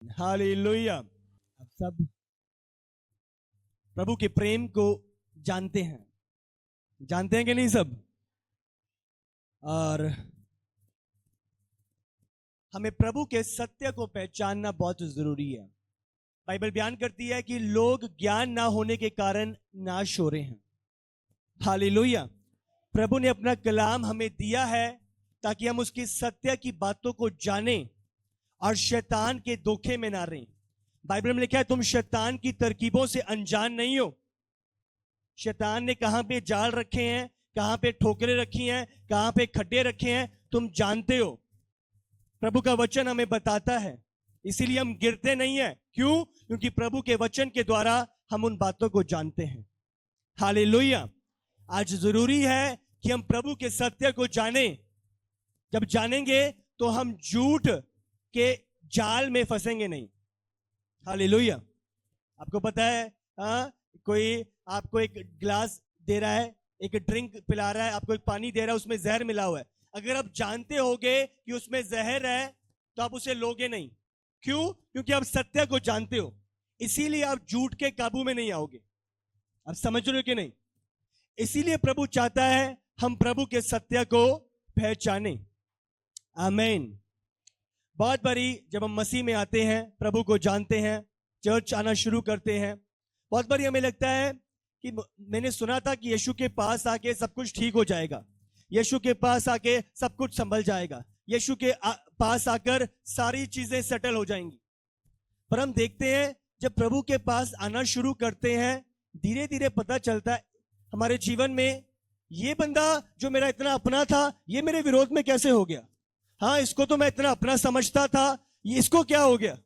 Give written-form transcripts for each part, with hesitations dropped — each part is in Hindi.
हालेलुया। अब सब प्रभु के प्रेम को जानते हैं कि नहीं सब। और हमें प्रभु के सत्य को पहचानना बहुत जरूरी है। बाइबल बयान करती है कि लोग ज्ञान ना होने के कारण नाश हो रहे हैं। हालेलुया। प्रभु ने अपना कलाम हमें दिया है ताकि हम उसकी सत्य की बातों को जानें और शैतान के धोखे में ना रहें। बाइबल में लिखा है तुम शैतान की तरकीबों से अनजान नहीं हो। शैतान ने कहां पे जाल रखे हैं, कहां पे ठोकरें रखी हैं, कहां पे खड्डे रखे हैं, तुम जानते हो। प्रभु का वचन हमें बताता है, इसीलिए हम गिरते नहीं है। क्यों? क्योंकि प्रभु के वचन के द्वारा हम उन बातों को जानते हैं। हालेलुया। आज जरूरी है कि हम प्रभु के सत्य को जानें। जब जानेंगे तो हम झूठ के जाल में फंसेंगे नहीं। हालेलुया। आपको पता है कोई आपको एक गिलास दे रहा है, एक ड्रिंक पिला रहा है, आपको एक पानी दे रहा है, उसमें जहर मिला हुआ है। अगर आप जानते होगे कि उसमें जहर है तो आप उसे लोगे नहीं। क्यों? क्योंकि आप सत्य को जानते हो। इसीलिए आप झूठ के काबू में नहीं आओगे। आप समझ रहे हो कि नहीं? इसीलिए प्रभु चाहता है हम प्रभु के सत्य को पहचानें। आमीन। बहुत बारी जब हम मसीह में आते हैं, प्रभु को जानते हैं, चर्च आना शुरू करते हैं, बहुत बारी हमें लगता है कि मैंने सुना था कि यीशु के पास आके सब कुछ ठीक हो जाएगा, यीशु के पास आके सब कुछ संभल जाएगा, यीशु के पास आकर सारी चीजें सेटल हो जाएंगी। पर हम देखते हैं जब प्रभु के पास आना शुरू करते हैं, धीरे धीरे पता चलता है हमारे जीवन में ये बंदा जो मेरा इतना अपना था, ये मेरे विरोध में कैसे हो गया। हाँ, इसको तो मैं इतना अपना समझता था, इसको क्या हो गया,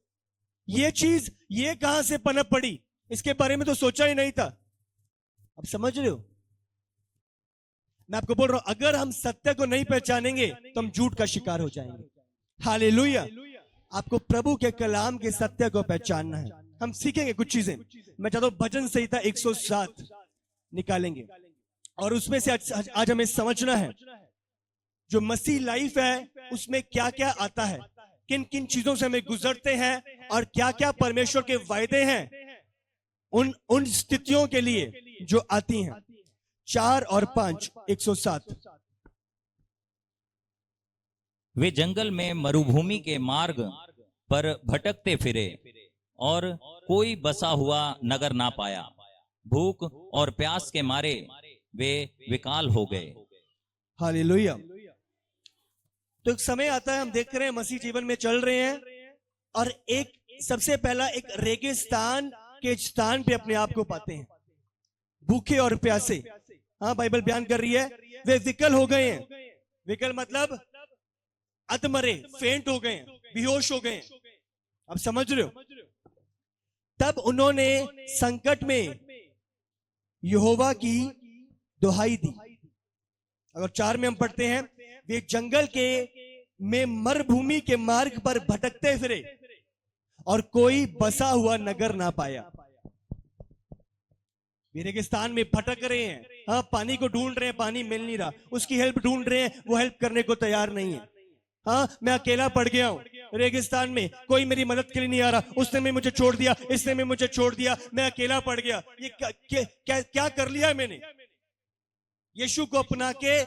ये चीज ये कहां से पनप पड़ी, इसके बारे में तो सोचा ही नहीं था। अब समझ रहे हो? मैं आपको बोल रहा हूं, अगर हम सत्य को नहीं पहचानेंगे तो हम झूठ का शिकार हो जाएंगे। हालेलुया। आपको प्रभु के कलाम के सत्य को पहचानना है। हम सीखेंगे कुछ चीजें। मैं चाहता हूं भजन संहिता 107 निकालेंगे और उसमें से आज हमें समझना है जो मसीह लाइफ है उसमें क्या क्या आता है, किन किन चीजों से हमें गुजरते हैं और क्या क्या परमेश्वर के वायदे हैं उन स्थितियों के लिए जो आती हैं। 4 और 5 107। वे जंगल में मरुभूमि के मार्ग पर भटकते फिरे और कोई बसा हुआ नगर ना पाया। भूख और प्यास के मारे वे विकाल हो गए। हालेलुया। तो एक समय आता है, हम देख रहे हैं मसीह जीवन में चल रहे हैं और एक सबसे पहला एक रेगिस्तान के स्थान पे अपने आप को पाते हैं, भूखे और प्यासे। हाँ, बाइबल बयान कर रही है वे विकल हो गए हैं। विकल मतलब अधमरे, फेंट हो गए, बेहोश हो गए। अब समझ रहे हो? तब उन्होंने संकट में यहोवा की दुहाई दी। अगर 4 में हम पढ़ते हैं, वे जंगल के में मरुभूमि के मार्ग पर भटकते फिरे और कोई बसा हुआ नगर ना पाया। वे रेगिस्तान में भटक रहे हैं। हाँ, पानी को ढूंढ रहे हैं, पानी मिल नहीं रहा, उसकी हेल्प ढूंढ रहे हैं, वो हेल्प करने को तैयार नहीं है। हाँ, मैं अकेला पड़ गया हूं रेगिस्तान में, कोई मेरी मदद के लिए नहीं आ रहा, उसने भी मुझे छोड़ दिया, इसने भी मुझे छोड़ दिया, मैं अकेला पड़ गया। ये क्या कर लिया है मैंने? यीशु को अपना के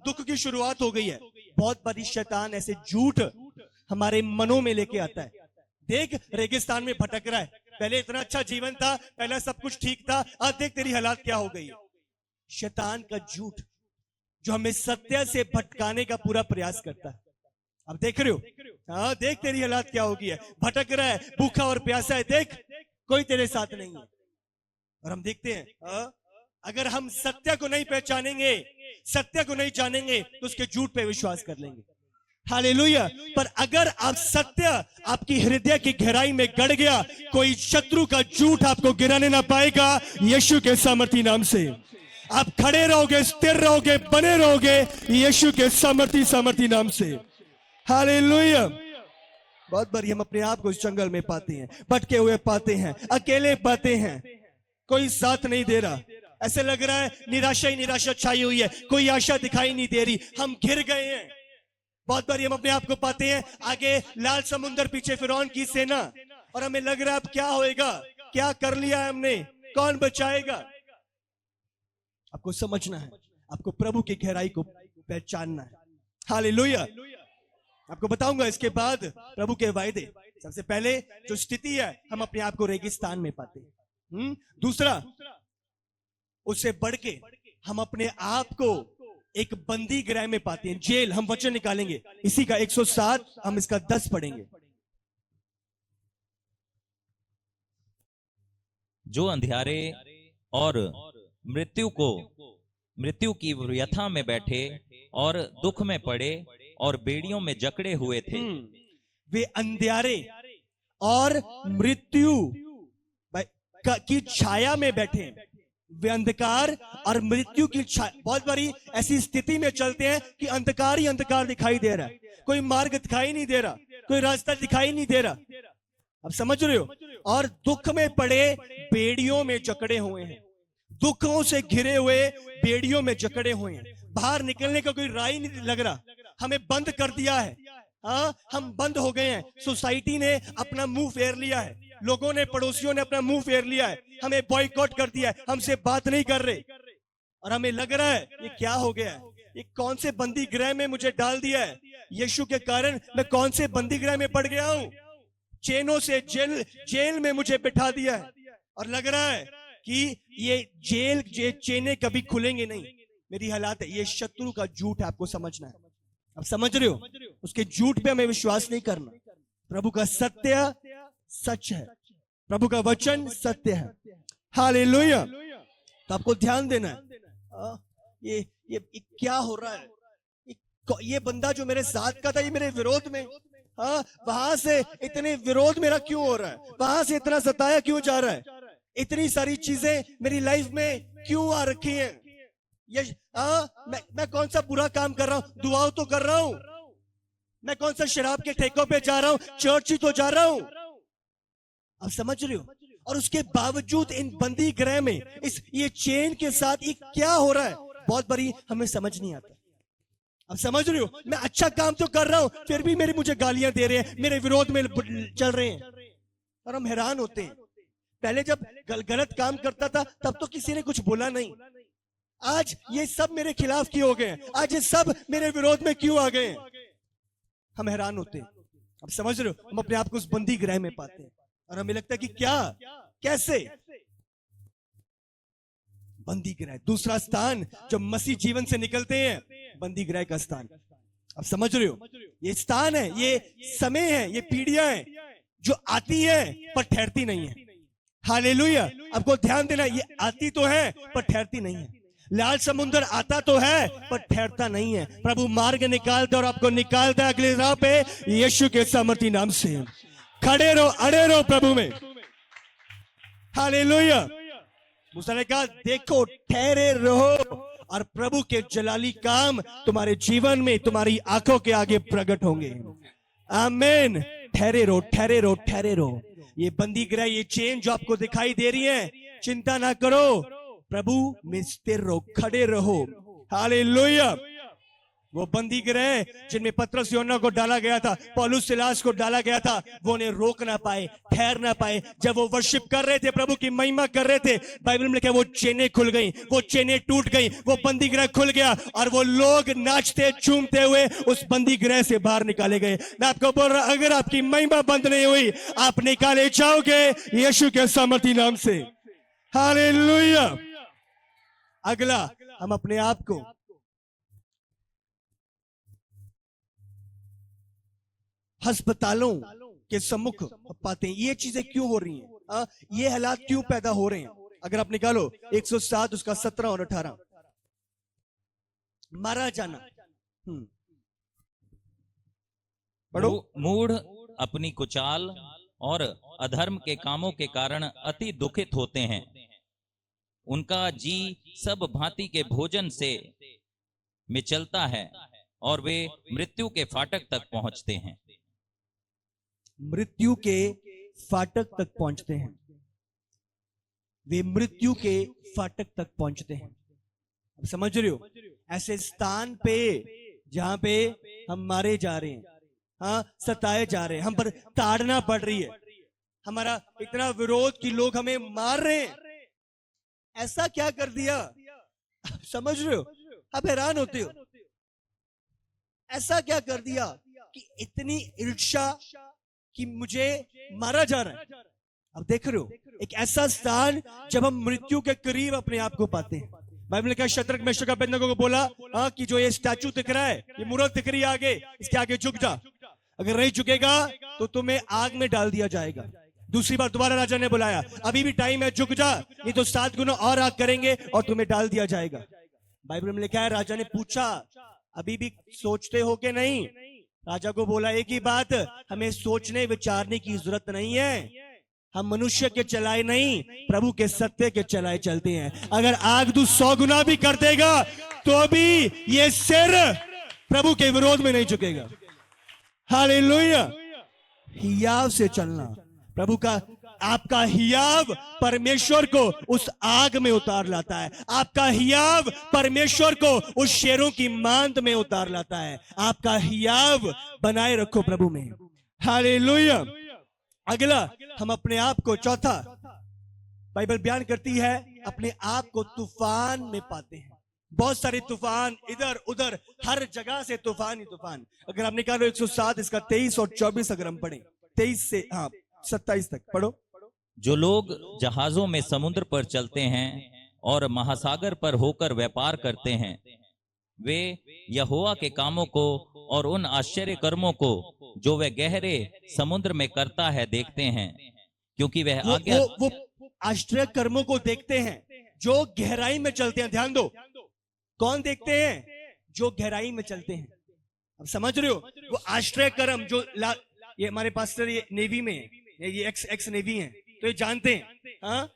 दुख की शुरुआत हो गई है। बहुत बड़ी शैतान ऐसे झूठ हमारे मनों में लेके आता है। देख, रेगिस्तान में भटक रहा है, पहले इतना अच्छा जीवन था, पहले सब कुछ ठीक था, आज देख तेरी हालात क्या हो गई है। शैतान का झूठ जो हमें सत्य से भटकाने का पूरा प्रयास करता है। अब देख रहे हो? हाँ, देख तेरी हालात क्या हो गई है, भटक रहा है, भूखा और प्यासा है, देख कोई तेरे साथ नहीं है। और हम देखते हैं अगर हम सत्य को नहीं पहचानेंगे, सत्य को नहीं जानेंगे तो उसके झूठ पे विश्वास कर लेंगे। हालेलुया। पर अगर आप सत्य आपकी हृदय की गहराई में गड़ गया, कोई शत्रु का झूठ आपको गिराने ना पाएगा। यीशु के सामर्थी नाम से आप खड़े रहोगे, स्थिर रहोगे, बने रहोगे, यीशु के सामर्थी नाम से। हालेलुया। बहुत बार हम अपने आप को इस जंगल में पाते हैं, भटके हुए पाते हैं, अकेले पाते हैं, कोई साथ नहीं दे रहा, ऐसे लग रहा है निराशा ही निराशा छाई हुई है, कोई आशा दिखाई नहीं दे रही, हम घिर गए हैं। बहुत बार हम अपने आप को पाते हैं आगे लाल समुंदर, पीछे फिरौन की सेना, और हमें लग रहा है अब क्या होएगा, क्या कर लिया है हमने, कौन बचाएगा। आपको समझना है, आपको प्रभु की गहराई को पहचानना है। हालेलुया। आपको बताऊंगा इसके बाद प्रभु के वायदे। सबसे पहले जो स्थिति है, हम अपने आप को रेगिस्तान में पाते हैं। दूसरा, उससे बढ़ के हम अपने आप को एक बंदी गृह में पाते हैं, जेल। हम वचन निकालेंगे इसी का 107, हम इसका 10 पढ़ेंगे। जो अंधियारे और मृत्यु की व्यथा में बैठे और दुख में पड़े और बेड़ियों में जकड़े हुए थे। वे अंधियारे और मृत्यु की छाया में बैठे हैं। वे अंधकार और मृत्यु की छाया। बहुत बारी ऐसी स्थिति में चलते हैं कि अंधकार ही अंधकार दिखाई दे रहा है, कोई मार्ग दिखाई नहीं दे रहा, कोई रास्ता दिखाई नहीं दे रहा। अब समझ रहे हो। और दुख में पड़े बेड़ियों में जकड़े हुए हैं, दुखों से घिरे हुए बेड़ियों में जकड़े हुए हैं। बाहर निकलने का कोई राह ही नहीं लग रहा, हमें बंद कर दिया है। हाँ, हम बंद हो गए हैं। सोसाइटी ने अपना मुंह फेर लिया है, लोगों ने, पड़ोसियों ने अपना मुंह फेर लिया है, हमें बॉयकॉट कर दिया है, हमसे बात नहीं कर रहे। और हमें लग रहा है ये क्या हो गया है, ये कौन से बंदी गृह में मुझे डाल दिया है। यीशु के कारण मैं कौन से बंदी गृह में पड़ गया हूं, चेनों से जेल में मुझे बिठा दिया है। और लग रहा है कि ये चेने कभी खुलेंगे नहीं, मेरी हालात है। ये शत्रु का झूठ है, आपको समझना है। अब समझ रहे हो, उसके झूठ पे हमें विश्वास नहीं करना। प्रभु का सत्य सच है, प्रभु का वचन सत्य है। हालेलुया। तो आपको ध्यान देना है। ये क्या हो रहा है, ये बंदा जो मेरे साथ का था, ये मेरे विरोध में। हाँ, वहां से इतने विरोध मेरा क्यों हो रहा है, वहां से इतना सताया क्यों जा रहा है, इतनी सारी चीजें मेरी लाइफ में क्यों आ रखी हैं। ये मैं कौन सा बुरा काम कर रहा हूं, दुआओं तो कर रहा हूं। मैं कौन सा शराब के ठेकों पे जा रहा हूं, चर्च ही तो जा रहा हूं। आप समझ रहे हो। और उसके बावजूद इन बंदी गृह में ये चेन के साथ ये क्या हो रहा है, बहुत बड़ी हमें समझ नहीं आता। अब समझ रहे हो, मैं अच्छा काम तो कर रहा हूं, फिर भी मुझे गालियां दे रहे हैं, मेरे विरोध में चल रहे हैं। और हम हैरान होते हैं। पहले जब गलत काम करता था तब तो किसी ने कुछ बोला नहीं, आज ये सब मेरे खिलाफ क्यों हो गए हैं, आज ये सब मेरे विरोध में क्यों आ गए हैं। हम हैरान होते हैं। अब समझ रहे हो, हम अपने आप को उस बंदी गृह में पाते हैं और हमें लगता है कि क्या, कैसे। बंदी गृह, दूसरा स्थान जो मसीह जीवन से निकलते हैं, बंदी गृह का स्थान। अब समझ रहे हो, ये स्थान है, ये समय है, ये पीढ़ियां हैं जो आती है पर ठहरती नहीं है। हालेलुया। आपको ध्यान देना, ये आती तो है पर ठहरती नहीं है। लाल समुद्र आता तो है पर ठहरता नहीं है। प्रभु मार्ग निकालता और आपको निकालता है अगले राह पे, यीशु के सामर्थी नाम से। खड़े रहो, अड़े रहो प्रभु में। हालेलुया। मूसा ने कहा, देखो ठहरे रहो और प्रभु के जलाली काम तुम्हारे जीवन में, तुम्हारी आंखों के आगे प्रकट होंगे। आमीन। ठहरे रहो, ठहरे रहो, ठहरे रहो। ये बंदी गृह, ये चेन जो आपको दिखाई दे रही है, चिंता ना करो, प्रभु में स्थिर रहो, खड़े रहो। हालेलुया। वो बंदी गृह जिनमें पतरस यूहन्ना को डाला गया था, पौलुस सिलास को डाला गया था, वो उन्हें रोक ना पाए, ठहर ना पाए। जब वो वर्शिप कर रहे थे, प्रभु की महिमा कर रहे थे, बाइबल में लिखा है वो चेनें खुल गई, वो चेनें टूट गई, वो बंदी गृह खुल गया और वो लोग नाचते झूमते हुए उस बंदी गृह से बाहर निकाले गए। मैं आपको बोल रहा, अगर आपकी महिमा बंद नहीं हुई, आप निकाले जाओगे यीशु के सामर्थी नाम से। हालेलुया। अगला, हम अपने आप को अस्पतालों के सम्मुख पाते हैं। ये चीजें क्यों हो रही हैं, ये हालात क्यों पैदा हो रहे हैं। अगर आप निकालो 107 उसका 17 और 18, मारा जाना। पढ़ो। मूढ़ अपनी कुचाल और अधर्म के कामों के कारण अति दुखित होते हैं। उनका जी सब भांति के भोजन से में चलता है और वे मृत्यु के फाटक तक पहुंचते हैं। मृत्यु के फाटक तक पहुंचते हैं, वे मृत्यु के फाटक तक पहुंचते हैं। अब समझ रहे हो, ऐसे स्थान पे जहां पे हम मारे जा रहे हैं, हाँ, सताए जा रहे हैं, हम पर ताड़ना पड़ रही है, हमारा इतना विरोध कि लोग हमें मार रहे हैं। ऐसा क्या कर दिया? समझ रहे हो? आप हैरान होते हो, ऐसा क्या कर दिया कि इतनी ईर्ष्या कि मुझे मारा जा रहा है। अब देख रहे हो, एक ऐसा स्थान जब हम मृत्यु के करीब अपने आप को पाते हैं। बाइबल ने कहा, शद्रक मेशक अबेदनगो को बोला, हाँ, कि जो ये स्टैचू दिख रहा है, ये मूर्त दिख रही है आगे, इसके आगे झुक जा, अगर नहीं झुकेगा तो तुम्हें आग में डाल दिया जाएगा। दूसरी बार दोबारा राजा ने बुलाया, अभी भी टाइम है, झुक जा, नहीं तो 7 गुना और आग करेंगे और तुम्हें डाल दिया जाएगा। बाइबल में लिखा है, राजा ने पूछा, अभी भी सोचते हो कि नहीं? राजा को बोला एक ही बात, हमें सोचने विचारने की जरूरत नहीं है, हम मनुष्य के चलाए नहीं, प्रभु के सत्य के चलाए चलते हैं। अगर आग तू 100 गुना भी कर देगा तो भी ये सिर प्रभु के विरोध में नहीं झुकेगा। हालेलुया। हियाव से चलना, प्रभु का, आपका हियाव परमेश्वर को उस आग में उतार लाता है, आपका हियाव परमेश्वर को उस शेरों की मांद में उतार लाता है। आपका हियाव बनाए रखो प्रभु में। हालेलुया। अगला, हम अपने आप को, चौथा, बाइबल बयान करती है, अपने आप को तूफान में पाते हैं। बहुत सारे तूफान इधर उधर, हर जगह से तूफान ही तूफान। अगर आपने कहा 107 इसका 23 और 24 अगर हम पढ़े, 23 से 27 तक पढ़ो। जो लोग जहाजों में समुद्र पर चलते हैं और महासागर पर होकर व्यापार करते हैं, वे यहोवा के कामों को और उन आश्चर्य कर्मों को जो वह गहरे समुद्र में करता है देखते हैं, क्योंकि वह आज्ञा, वो आश्चर्य कर्मों को देखते हैं जो गहराई में चलते हैं। ध्यान दो, कौन देखते हैं? जो गहराई में चलते हैं। अब समझ रहे हो, वो आश्चर्य कर्म जो ये हमारे पास्टर ये नेवी में है, ये एक्स नेवी है, तो ये जानते हैं, हाँ,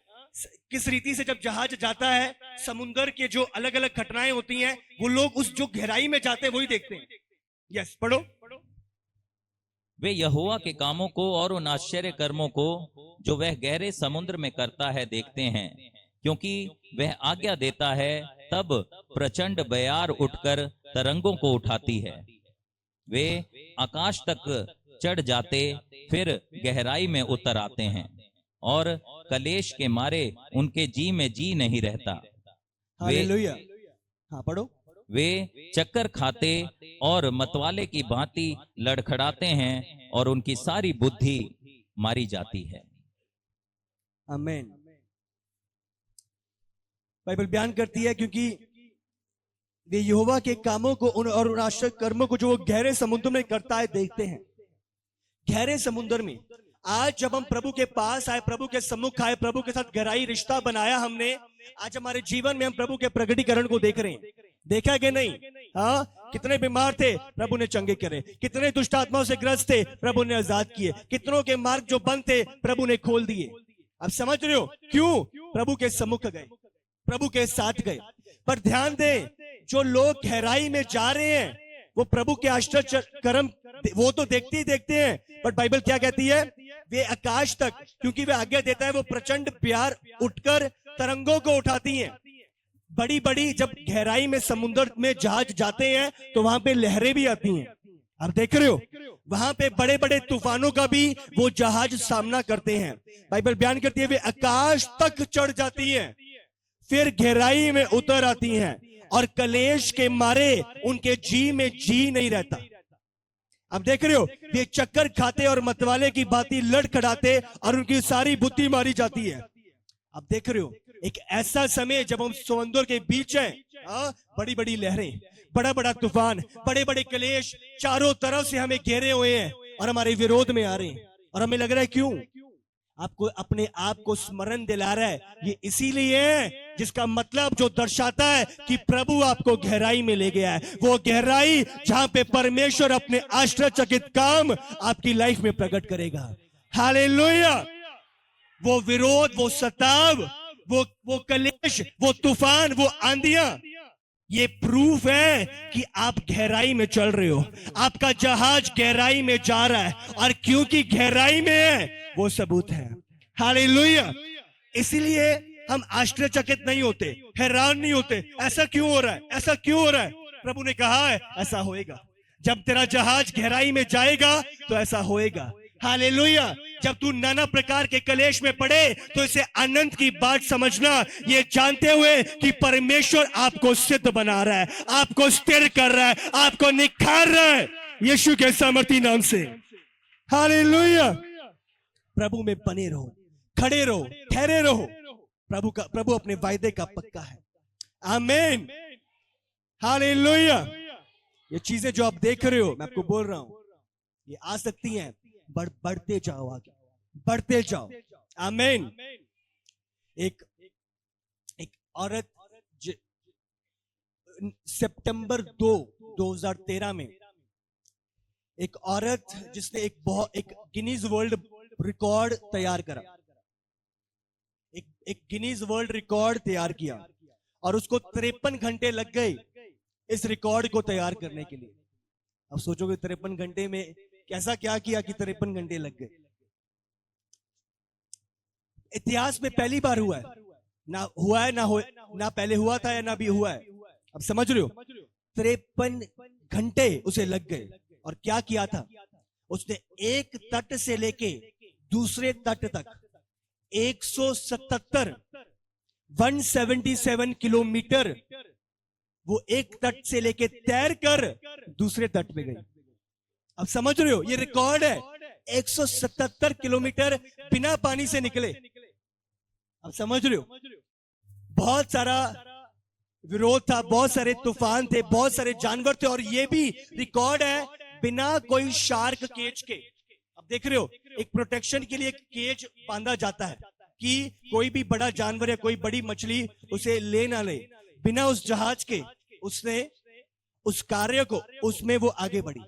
किस रीति से जब जहाज जाता है, समुद्र के जो अलग अलग घटनाएं होती हैं, वो लोग उस जो गहराई में जाते हैं वही देखते हैं। यस, पढ़ो। वे यहोवा के कामों को और उन आश्चर्य कर्मों को जो वह गहरे समुद्र में करता है देखते हैं, क्योंकि वह आज्ञा देता है, तब प्रचंड बयार उठकर तरंगों को उठाती है। वे आकाश तक चढ़ जाते, फिर गहराई में उतर आते हैं, और कलेश के मारे उनके जी में जी नहीं रहता। हालेलुया। हाँ, पढ़ो। वे चक्कर खाते और मतवाले की भांति लड़खड़ाते हैं, और उनकी सारी बुद्धि मारी जाती है। आमीन। बाइबल बयान करती है, क्योंकि वे यहोवा के कामों को और उन आश्चर्य कर्मों को जो वो गहरे समुद्र में करता है देखते हैं। गहरे समुद्र में आज जब हम प्रभु के पास आए, प्रभु के सम्मुख आए, प्रभु के साथ गहराई रिश्ता बनाया हमने, आज हमारे जीवन में हम प्रभु के प्रगटीकरण को देख रहे हैं। देखा कि नहीं? हाँ, कितने बीमार थे, प्रभु ने चंगे करे, कितने दुष्ट आत्माओं से ग्रस्त थे, प्रभु ने आजाद किए, कितनों के मार्ग जो बंद थे, प्रभु ने खोल दिए। अब समझ रहे हो क्यों? प्रभु के सम्मुख गए, प्रभु के साथ गए। पर ध्यान दें, जो लोग गहराई में जा रहे हैं, वो प्रभु के आश्चर्य कर्म वो तो देखते ही देखते हैं, बट बाइबल क्या कहती है? वे आकाश तक, क्योंकि वे आज्ञा देता है, वो प्रचंड प्यार उठकर तरंगों को उठाती हैं। बड़ी बड़ी जब गहराई में समुद्र में जहाज जाते हैं तो वहां पे लहरें भी आती हैं। आप देख रहे हो, वहां पे बड़े बड़े तूफानों का भी वो जहाज सामना करते हैं। बाइबल बयान करती है, वे आकाश तक चढ़ जाती हैं, फिर गहराई में उतर आती हैं, और कलेश के मारे उनके जी में जी नहीं रहता। अब देख रहे हो, ये चक्कर खाते और मतवाले की बाती लड़खड़ाते, और उनकी सारी बुद्धि मारी जाती है। अब देख रहे हो, एक ऐसा समय जब हम समुद्र के बीच हैं, बड़ी बड़ी लहरें, बड़ा बड़ा तूफान, बड़े बड़े कलेश चारों तरफ से हमें घेरे हुए हैं और हमारे विरोध में आ रहे हैं, और हमें लग रहा है क्यों? आपको अपने आप को स्मरण दिला रहा है, ये इसीलिए है, जिसका मतलब जो दर्शाता है कि प्रभु आपको गहराई में ले गया है। वो गहराई जहां पे परमेश्वर अपने आश्चर्यचकित काम आपकी लाइफ में प्रकट करेगा। हालेलुया। वो विरोध, वो सताव, वो कलेश, वो तूफान, वो आंधियां, ये प्रूफ है कि आप गहराई में चल रहे हो, आपका जहाज गहराई में जा रहा है, और क्योंकि गहराई में है वो सबूत है। हालेलुया। इसीलिए हम आश्चर्यचकित नहीं होते, हैरान नहीं होते, ऐसा क्यों हो रहा है, ऐसा क्यों हो रहा है, प्रभु ने कहा है ऐसा होएगा। जब तेरा जहाज गहराई में जाएगा तो ऐसा होएगा। हालेलुया। जब तू नाना प्रकार के कलेश में पड़े तो इसे अनंत की बात समझना, ये जानते हुए कि परमेश्वर आपको सिद्ध बना रहा है, आपको स्थिर कर रहा है, आपको निखार रहा है यीशु के सामर्थी नाम से। हालेलुया। प्रभु में बने रहो, खड़े रहो, ठहरे रहो। प्रभु अपने वायदे का पक्का है। आमीन। हालेलुया। ये चीजें जो आप देख रहे हो, मैं आपको बोल रहा हूं, ये आ सकती हैं, बढ़ते जाओ, आगे बढ़ते जाओ। आमीन। एक औरत सितंबर 2, 2013 में एक औरत जिसने एक गिनीज वर्ल्ड रिकॉर्ड तैयार करा, एक गिनीज वर्ल्ड रिकॉर्ड तैयार किया और उसको 53 घंटे लग गए इस रिकॉर्ड को तैयार करने के लिए। अब सोचोगे 53 घंटे में कैसा क्या किया कि 53 घंटे लग गए। इतिहास में पहली बार हुआ है, ना पहले हुआ था या ना भी हुआ है। अब समझ रहे हो, 53 घंटे उसे लग गए। और क्या किया था उसने? एक तट से लेके दूसरे तट तक 177 किलोमीटर वो एक तट से लेके तैर कर दूसरे तट पे गई। अब समझ रहे हो, ये रिकॉर्ड है। 177 किलोमीटर बिना पानी से निकले। अब समझ रहे हो, बहुत सारा विरोध था, बहुत सारे तूफान थे, बहुत सारे जानवर थे, और ये भी रिकॉर्ड है बिना कोई शार्क केज के। अब देख रहे हो, एक प्रोटेक्शन के लिए एक केज बांधा जाता है कि कोई भी बड़ा जानवर या कोई बड़ी मछली उसे ले ना ले। बिना उस जहाज के उसने उस कार्य को, उसमें वो आगे बढ़ी।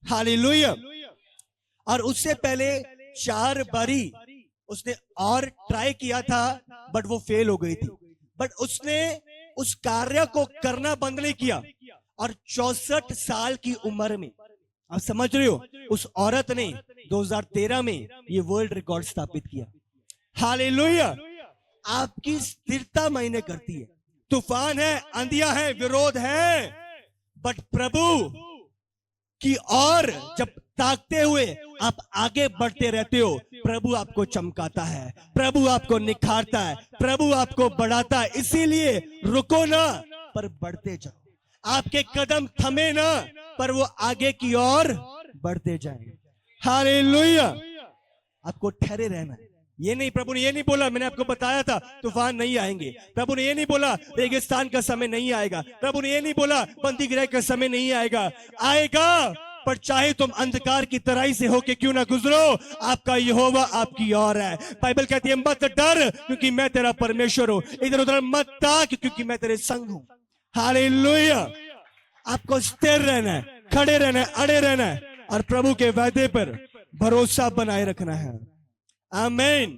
हालेलुया। और उससे पहले 4 बारी उसने और ट्राई किया था, बट वो फेल हो गई थी। बट उसने उस कार्य को करना बंद नहीं किया। और 64 साल की उम्र में, आप समझ रहे हो, उस औरत ने 2013 में ये वर्ल्ड रिकॉर्ड स्थापित किया। हालेलुया। आपकी स्थिरता मायने करती है। तूफान है, आंधियां हैं, विरोध है, बट प्रभु की ओर जब ताकते हुए आप आगे बढ़ते रहते हो, प्रभु आपको चमकाता है, प्रभु आपको निखारता है, प्रभु आपको बढ़ाता है। इसीलिए रुको ना, पर बढ़ते जाओ। आपके कदम थमे ना, पर वो आगे की ओर बढ़ते जाएं। हालेलुया। आपको ठहरे रहना है। ये नहीं, प्रभु ने ये नहीं बोला, मैंने आपको बताया था तूफान नहीं आएंगे। प्रभु ने ये नहीं बोला रेगिस्तान का समय नहीं आएगा। प्रभु ने ये नहीं बोला बंदी गृह का समय नहीं आएगा। आएगा, पर चाहे तुम अंधकार की तराई से होके क्यों ना गुजरो, आपका यहोवा आपकी ओर है। बाइबल कहती है मत डर क्योंकि मैं तेरा परमेश्वर हूं, इधर उधर मत ताक क्योंकि मैं तेरे संग हूं। हालेलुया। आपको स्थिर रहना है, खड़े रहना है, अड़े रहना है, और प्रभु के वादे पर भरोसा बनाए रखना है। आमीन।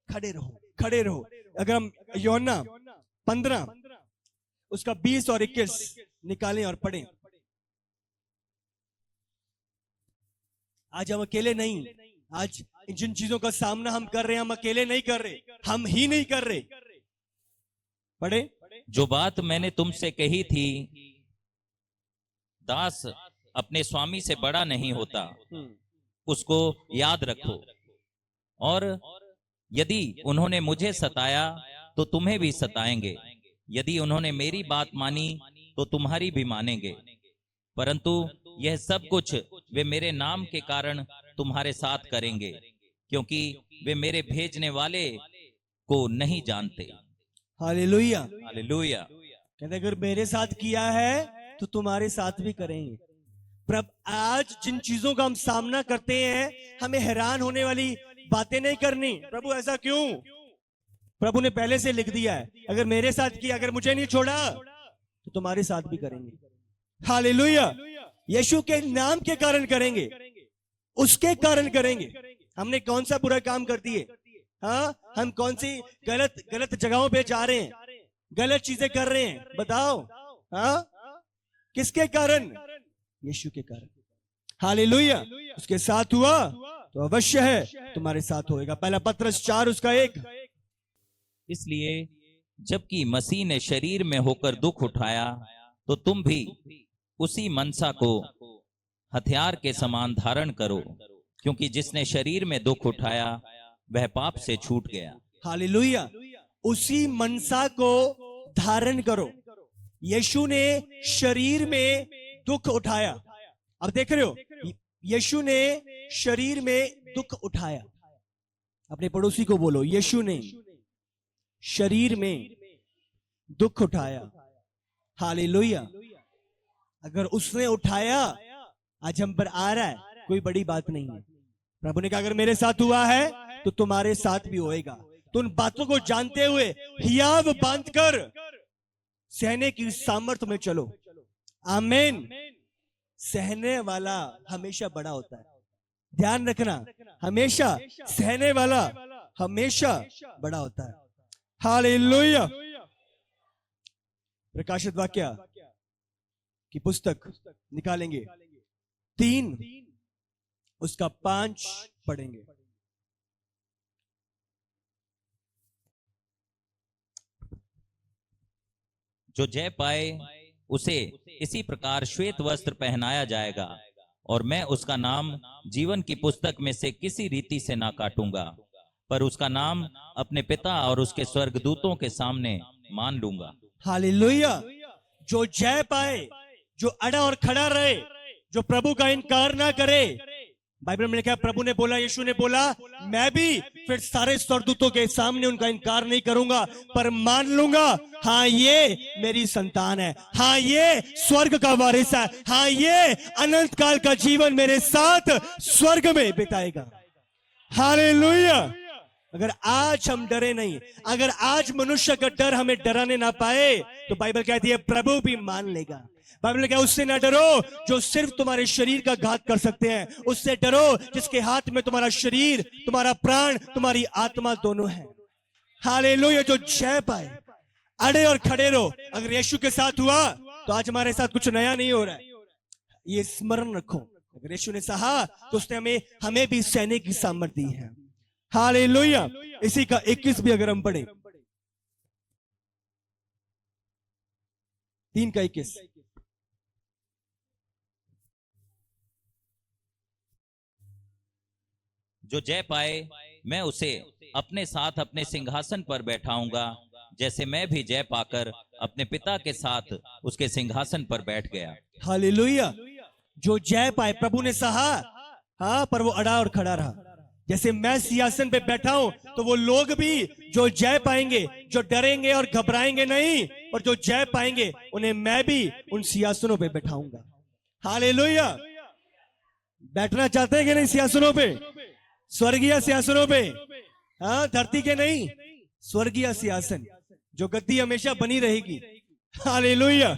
खड़े रहो, खड़े रहो। अगर हम यूहन्ना 15 उसका 20 और 21 निकालें और पढ़ें। आज हम अकेले नहीं, आज जिन चीजों का सामना हम कर रहे हैं, हम अकेले नहीं कर रहे, हम ही नहीं कर रहे। पढ़े। जो बात मैंने तुमसे कही थी, दास अपने स्वामी से बड़ा नहीं होता, उसको याद रखो। और यदि उन्होंने मुझे सताया तो तुम्हें भी सताएंगे, यदि उन्होंने मेरी बात मानी तो तुम्हारी भी मानेंगे। परंतु यह सब कुछ वे मेरे नाम के कारण तुम्हारे साथ करेंगे, क्योंकि वे मेरे भेजने वाले को नहीं जानते। हालेलुया। हालेलुया। कहते अगर मेरे साथ किया है तो तुम्हारे साथ भी करेंगे। प्रभु आज जिन चीजों का हम सामना करते हैं, हमें हैरान होने वाली बातें नहीं करनी। प्रभु ऐसा क्यों? प्रभु ने पहले से लिख दिया है, अगर मेरे साथ किया, अगर मुझे नहीं छोड़ा तो तुम्हारे साथ भी करेंगे। हालेलुया। यीशु के नाम के कारण करेंगे, उसके कारण करेंगे। हमने कौन सा बुरा काम कर दिए? हाँ, हम कौन सी गलत जगहों पे जा रहे हैं, गलत चीजें कर रहे हैं, बताओ। हाँ, किसके कारण? यीशु के कारण। हालेलुया। उसके साथ हुआ तो अवश्य है तुम्हारे साथ होएगा। पहला पत्रस 4 उसका 1। इसलिए जबकि मसीह ने शरीर में होकर दुख उठाया, तो तुम भी उसी मनसा को हथियार के समान धारण करो, क्योंकि जिसने शरीर में दुख उठाया वह पाप से छूट गया। हालेलुया। उसी मनसा को धारण करो। यीशु ने शरीर में दुख उठाया। अब देख रहे हो, यीशु ने शरीर में दुख उठाया। अपने पड़ोसी को बोलो, यीशु ने शरीर में दुख उठाया। हालेलुया। अगर उसने उठाया, आज हम पर आ रहा है, कोई बड़ी बात नहीं है। प्रभु ने कहा अगर मेरे साथ हुआ है तो तुम्हारे साथ भी होएगा। तो उन बातों को जानते हुए हियाव बांधकर सहने की सामर्थ्य में चलो। आमीन। सहने वाला हमेशा बड़ा होता है। ध्यान रखना, हमेशा सहने वाला हमेशा बड़ा होता है। हालेलुया। प्रकाशित वाक्य की पुस्तक निकालेंगे 3 उसका 5 पढ़ेंगे। जो जय पाए उसे इसी प्रकार श्वेत वस्त्र पहनाया जाएगा, और मैं उसका नाम जीवन की पुस्तक में से किसी रीति से ना काटूंगा, पर उसका नाम अपने पिता और उसके स्वर्गदूतों के सामने मान लूंगा। हालेलुया। जो जय पाए, जो अड़ा और खड़ा रहे, जो प्रभु का इनकार ना करे। बाइबल में लिखा है, प्रभु ने बोला, यीशु ने बोला, मैं भी फिर सारे स्वर्गदूतों के सामने उनका इनकार नहीं करूंगा, पर मान लूंगा, हाँ ये मेरी संतान है, हाँ ये स्वर्ग का वारिस है, हाँ ये अनंत काल का जीवन मेरे साथ स्वर्ग में बिताएगा। हालेलुया। अगर आज हम डरे नहीं, अगर आज मनुष्य का डर हमें डराने ना पाए, तो बाइबल कहती है प्रभु भी मान लेगा। बाइबल कहती है उससे ना डरो जो सिर्फ तुम्हारे शरीर का घात कर सकते हैं, उससे डरो जिसके हाथ में तुम्हारा शरीर, तुम्हारा प्राण, तुम्हारी आत्मा दोनों है। हालेलुया। जो जय पाए, अड़े और खड़े रहो। अगर यीशु के साथ हुआ तो आज हमारे साथ कुछ नया नहीं हो रहा है, ये स्मरण रखो। अगर यीशु ने सहा तो उसने हमें भी सहने की सामर्थ्य दी है। हालेलुया। इसी का 21 भी अगर हम पढ़े, 3 का 21। जो जय पाए मैं उसे अपने साथ अपने सिंहासन पर बैठाऊंगा, जैसे मैं भी जय पाकर अपने पिता के साथ उसके सिंहासन पर बैठ गया। हालेलुया। जो जय पाए, प्रभु ने सहा, हाँ, पर वो अड़ा और खड़ा रहा। जैसे मैं सिंहासन पे बैठा हूं, तो वो लोग भी जो जय पाएंगे, जो डरेंगे और घबराएंगे नहीं, और जो जय पाएंगे उन्हें मैं भी उन सिंहासनों पे बैठाऊंगा। हालेलुया। बैठना चाहते हैं कि नहीं सिंहासनों पे? स्वर्गीय सिंहासनों पे, हाँ, धरती के नहीं, स्वर्गीय सिंहासन, जो गद्दी हमेशा बनी रहेगी। हालेलुया।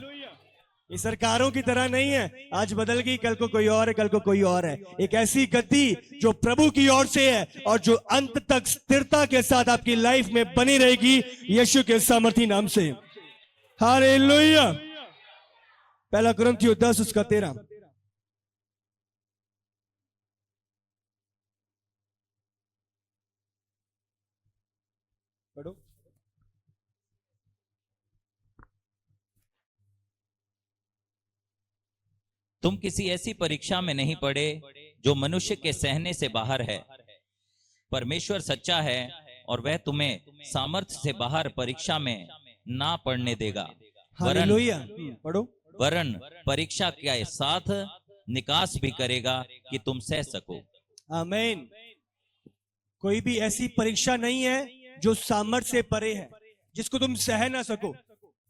ये सरकारों की तरह नहीं है, आज बदल गई, कल को कोई और है, कल को कोई और है। एक ऐसी गद्दी जो प्रभु की ओर से है और जो अंत तक स्थिरता के साथ आपकी लाइफ में बनी रहेगी, यीशु के सामर्थी नाम से। हालेलुया। 1 कुरिन्थियों 10 उसका 13। पढ़ो। तुम किसी ऐसी परीक्षा में नहीं पड़े जो मनुष्य के सहने से बाहर है। परमेश्वर सच्चा है और वह तुम्हें सामर्थ्य से बाहर परीक्षा में ना पड़ने देगा। हालेलुया। पढ़ो। वरन परीक्षा के साथ निकास भी करेगा कि तुम सह सको। आमीन। कोई भी ऐसी परीक्षा नहीं है जो सामर्थ्य से परे है, जिसको तुम सह ना सको।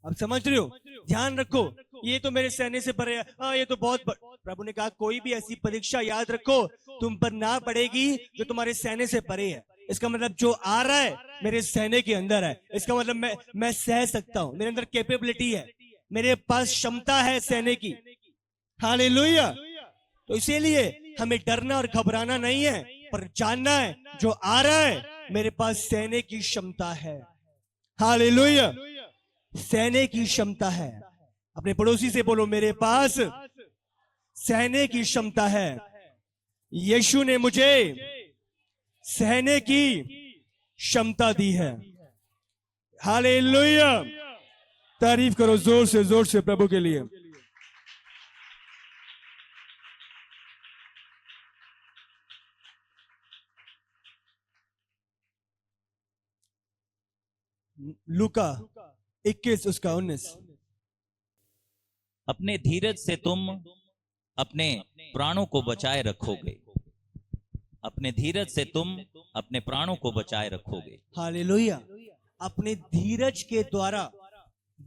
अब समझ रहे हो? ध्यान रखो, ये तो मेरे सहने से परे है, हाँ ये तो बहुत प्रभु ने कहा कोई भी ऐसी परीक्षा याद रखो तुम पर ना पड़ेगी जो तुम्हारे सहने से परे है। इसका मतलब जो आ रहा है मेरे सहने के अंदर है, इसका मतलब मैं सह सकता हूं, मेरे अंदर कैपेबिलिटी है, मेरे पास क्षमता है सहने की। हालेलुया। तो इसीलिए हमें डरना और घबराना नहीं है, पर जानना है जो आ रहा है मेरे पास सहने की क्षमता है। हालेलुया। सहने की क्षमता है। अपने पड़ोसी से बोलो, मेरे पास सहने की क्षमता है। यीशु ने मुझे सहने की क्षमता दी है। हालेलुया। तारीफ करो जोर से प्रभु के लिए। लूका 21 उसका 19। अपने धीरज से तुम अपने प्राणों को बचाए रखोगे। अपने धीरज से तुम अपने प्राणों को बचाए रखोगे। हालेलुया। अपने धीरज के द्वारा,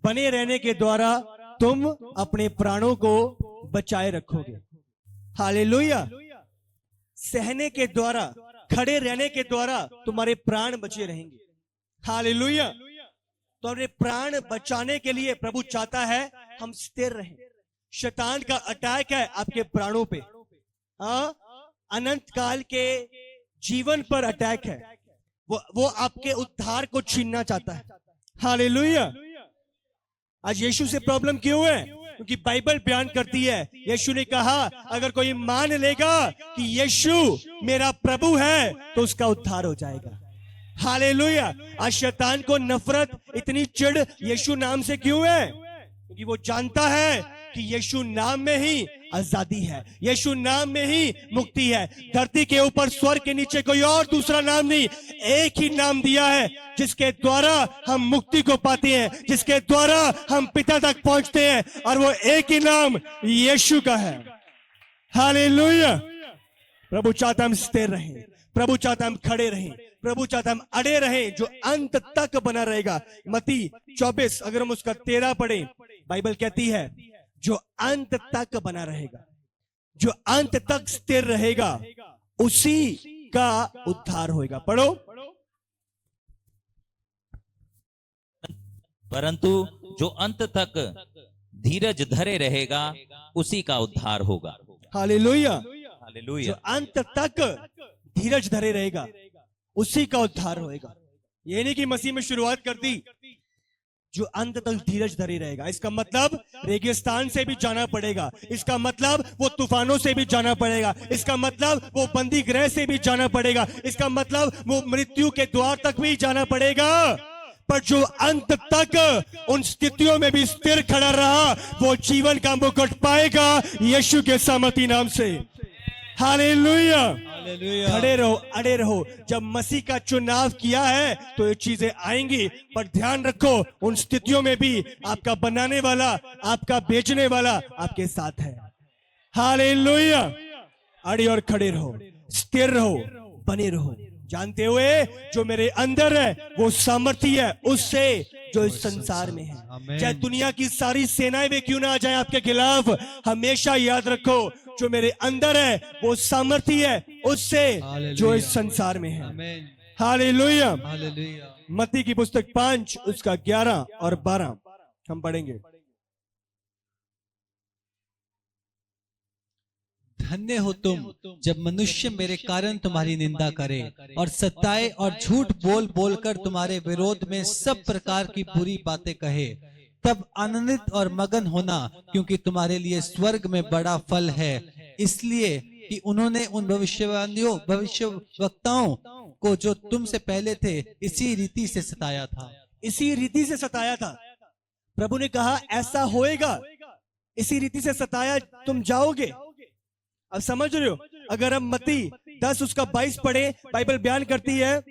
बने रहने के द्वारा तुम अपने प्राणों को बचाए रखोगे। हालेलुया। सहने के द्वारा, खड़े रहने के द्वारा तुम्हारे प्राण बचे रहेंगे। हालेलुया। तो अपने प्राण बचाने के लिए प्रभु चाहता है हम स्थिर रहें। शैतान का अटैक है आपके प्राणों पे, अनंत काल के जीवन पर अटैक है। वो आपके उद्धार को छीनना चाहता है। हालेलुया। आज यीशु से प्रॉब्लम क्यों है? क्योंकि बाइबल बयान करती है, यीशु ने कहा अगर कोई मान लेगा कि यीशु मेरा प्रभु है तो उसका उद्धार हो जाएगा। हालेलुया। आज शैतान को नफरत, इतनी चिढ़ यीशु नाम से क्यों है? क्योंकि वो जानता है कि यीशु नाम में ही आजादी है, यीशु नाम में ही मुक्ति है। धरती के ऊपर, स्वर्ग के नीचे कोई और दूसरा नाम नहीं, एक ही नाम दिया है जिसके द्वारा हम मुक्ति को पाते हैं, जिसके द्वारा हम पिता तक पहुंचते हैं, और वो एक ही नाम यीशु का है। हालेलुया। प्रभु चाहता हम स्थिर रहें, प्रभु चाहता हम खड़े रहें, प्रभु चाहता हम अड़े रहें, जो अंत तक बना रहेगा। मत्ती 24 अगर हम उसका 13 पढ़ें, बाइबल कहती है जो अंत तक बना रहेगा, जो अंत तक स्थिर रहेगा, उसी का उद्धार होगा। पढ़ो। परंतु जो अंत तक धीरज धरे रहेगा उसी का उद्धार होगा। हालेलुया। हालेलुया। जो अंत तक धीरज धरे रहेगा उसी का उद्धार होएगा। ये नहीं कि मसीह में शुरुआत कर दी, जो अंत तक धीरज धरे रहेगा। इसका मतलब रेगिस्तान से भी जाना पड़ेगा, इसका मतलब वो तूफानों से भी जाना पड़ेगा, इसका मतलब वो बंदी गृह से भी जाना पड़ेगा, इसका मतलब वो मृत्यु के द्वार तक भी जाना पड़ेगा। पर जो अंत तक उन स्थितियों में भी स्थिर खड़ा रहा, वो जीवन का मुकुट पाएगा यीशु के सामर्थी नाम से। हालेलुया। खड़े रहो, अड़े रहो। जब मसीह का चुनाव किया है तो ये चीजें आएंगी, पर ध्यान रखो उन स्थितियों में भी आपका बनाने वाला, आपका बेचने वाला आपके साथ है। हालेलुया। अड़े और खड़े रहो, स्थिर रहो, बने रहो, जानते हुए जो मेरे अंदर है वो सामर्थी है उससे जो इस संसार में है। चाहे दुनिया की सारी सेनाएं भी क्यों ना आ जाए आपके खिलाफ, हमेशा याद रखो जो मेरे अंदर है वो सामर्थी है उससे जो इस संसार में है। हालेलुया। मत्ती की पुस्तक 5 उसका 11 और 12 हम पढ़ेंगे। धन्य हो तुम जब मनुष्य मेरे कारण तुम्हारी निंदा करे और सताए और झूठ बोल बोलकर तुम्हारे विरोध में सब प्रकार की बुरी बातें कहे। तब आनंदित और मगन होना, क्योंकि तुम्हारे लिए स्वर्ग में बड़ा फल है, इसलिए कि उन्होंने उन भविष्यवक्ताओं को जो तुमसे पहले थे इसी रीति से सताया था। इसी रीति से सताया था। प्रभु ने कहा ऐसा होएगा, इसी रीति से सताया तुम जाओगे। अब समझ रहे हो? अगर हम मत्ती 10 उसका 22 पढ़े, बाइबल बयान करती है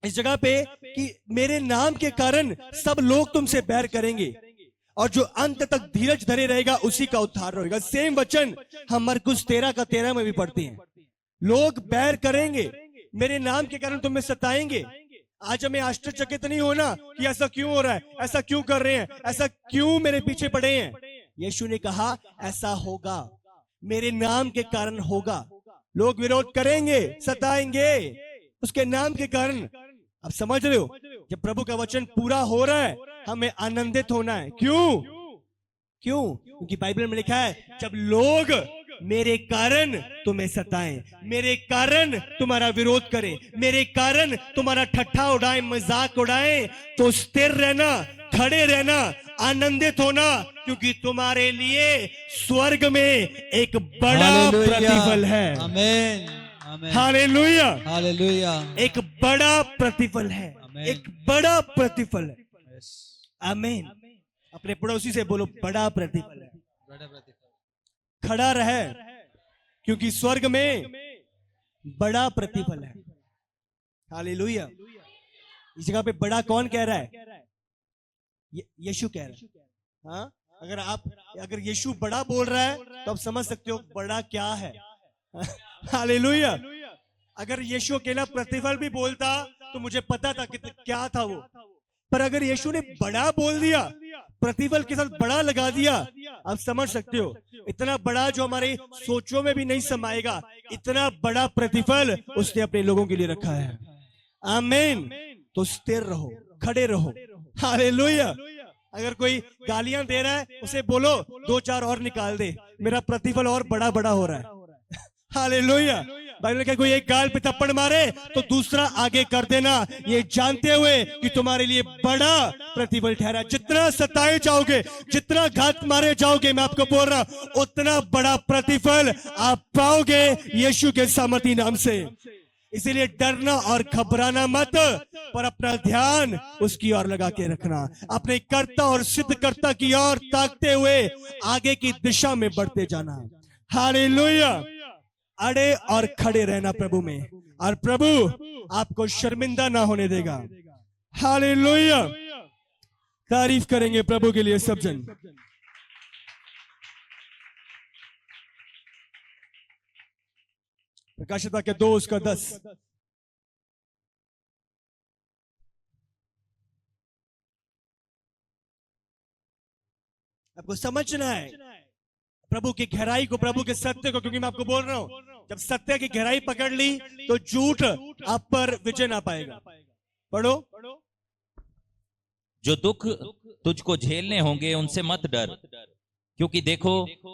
इस जगह पे कि मेरे नाम के कारण सब लोग तुमसे बैर करेंगे और जो अंत तक धीरज धरे रहेगा उसी का उद्धार होगा। सेम वचन हम मरकुस 13 का 13 में भी पढ़ते हैं। लोग बैर करेंगे, मेरे नाम के कारण तुम्हें सताएंगे। आज हमें आश्चर्यचकित नहीं होना कि ऐसा क्यों हो रहा है, ऐसा क्यों कर रहे हैं, ऐसा क्यों मेरे पीछे पड़े हैं। यीशु ने कहा ऐसा होगा, मेरे नाम के कारण होगा। लोग विरोध करेंगे, सताएंगे उसके नाम के कारण। अब समझ रहे हो? जब प्रभु का वचन पूरा हो रहा है हमें आनंदित होना है। क्यों? क्योंकि बाइबल में लिखा है जब लोग मेरे कारण तुम्हें सताएं, मेरे कारण तुम्हारा विरोध करें, मेरे कारण तुम्हारा ठट्ठा उड़ाएं, मजाक उड़ाएं, तो स्थिर रहना, खड़े रहना, आनंदित होना, क्योंकि तुम्हारे लिए स्वर्ग में एक बड़ा प्रतिफल है। आमीन, आमीन, हालेलुया, हालेलुया। एक बड़ा प्रतिफल है, एक बड़ा प्रतिफल है। आमीन। अपने पड़ोसी से बोलो बड़ा प्रतिफल है। खड़ा रहे, क्योंकि स्वर्ग में बड़ा प्रतिफल है। हालेलुया। इस जगह पे बड़ा कौन कह रहा है? यीशु कह रहा है। हाँ, अगर यीशु बड़ा बोल रहा है तो आप समझ सकते हो बड़ा क्या है। हालेलुया। अगर यीशु अकेला प्रतिफल भी बोलता तो मुझे पता था कि क्या था वो, पर अगर यीशु ने बड़ा बोल दिया, प्रतिफल के साथ बड़ा लगा दिया, आप समझ सकते हो इतना बड़ा जो हमारे सोचों में भी नहीं समाएगा, इतना बड़ा प्रतिफल उसने अपने लोगों के लिए रखा है। आमीन। तो स्थिर रहो, खड़े रहो। हालेलुया। अगर कोई गालियां दे रहा है उसे बोलो 2-4 और निकाल दे, मेरा प्रतिफल और बड़ा बड़ा हो रहा है। हालेलुया। बाइबल में कोई एक गाल पे थप्पड़ मारे तो दूसरा आगे कर देना, ये जानते हुए कि तुम्हारे लिए बड़ा प्रतिफल ठहरा। जितना सताए जाओगे, जितना घात मारे जाओगे, मैं आपको बोल रहा हूं उतना बड़ा प्रतिफल आप पाओगे यीशु के सामर्थी नाम से। इसीलिए डरना और घबराना मत, पर अपना ध्यान उसकी ओर लगा के रखना, अपने कर्ता और सिद्धकर्ता की ओर ताकते हुए आगे की दिशा में बढ़ते जाना। हालेलुया। अड़े और खड़े रहना प्रभु में, और प्रभु आपको शर्मिंदा ना होने देगा। हालेलुया। तारीफ करेंगे प्रभु के लिए सब जन। प्रकाशित वाक्य 2:10। आपको समझना है प्रभु की गहराई को, प्रभु के सत्य को, क्योंकि मैं आपको बोल रहा हूं जब सत्य की गहराई पकड़ ली तो झूठ आप पर विजय ना पाएगा। पढ़ो। जो दुख तुझको झेलने होंगे उनसे मत डर, क्योंकि देखो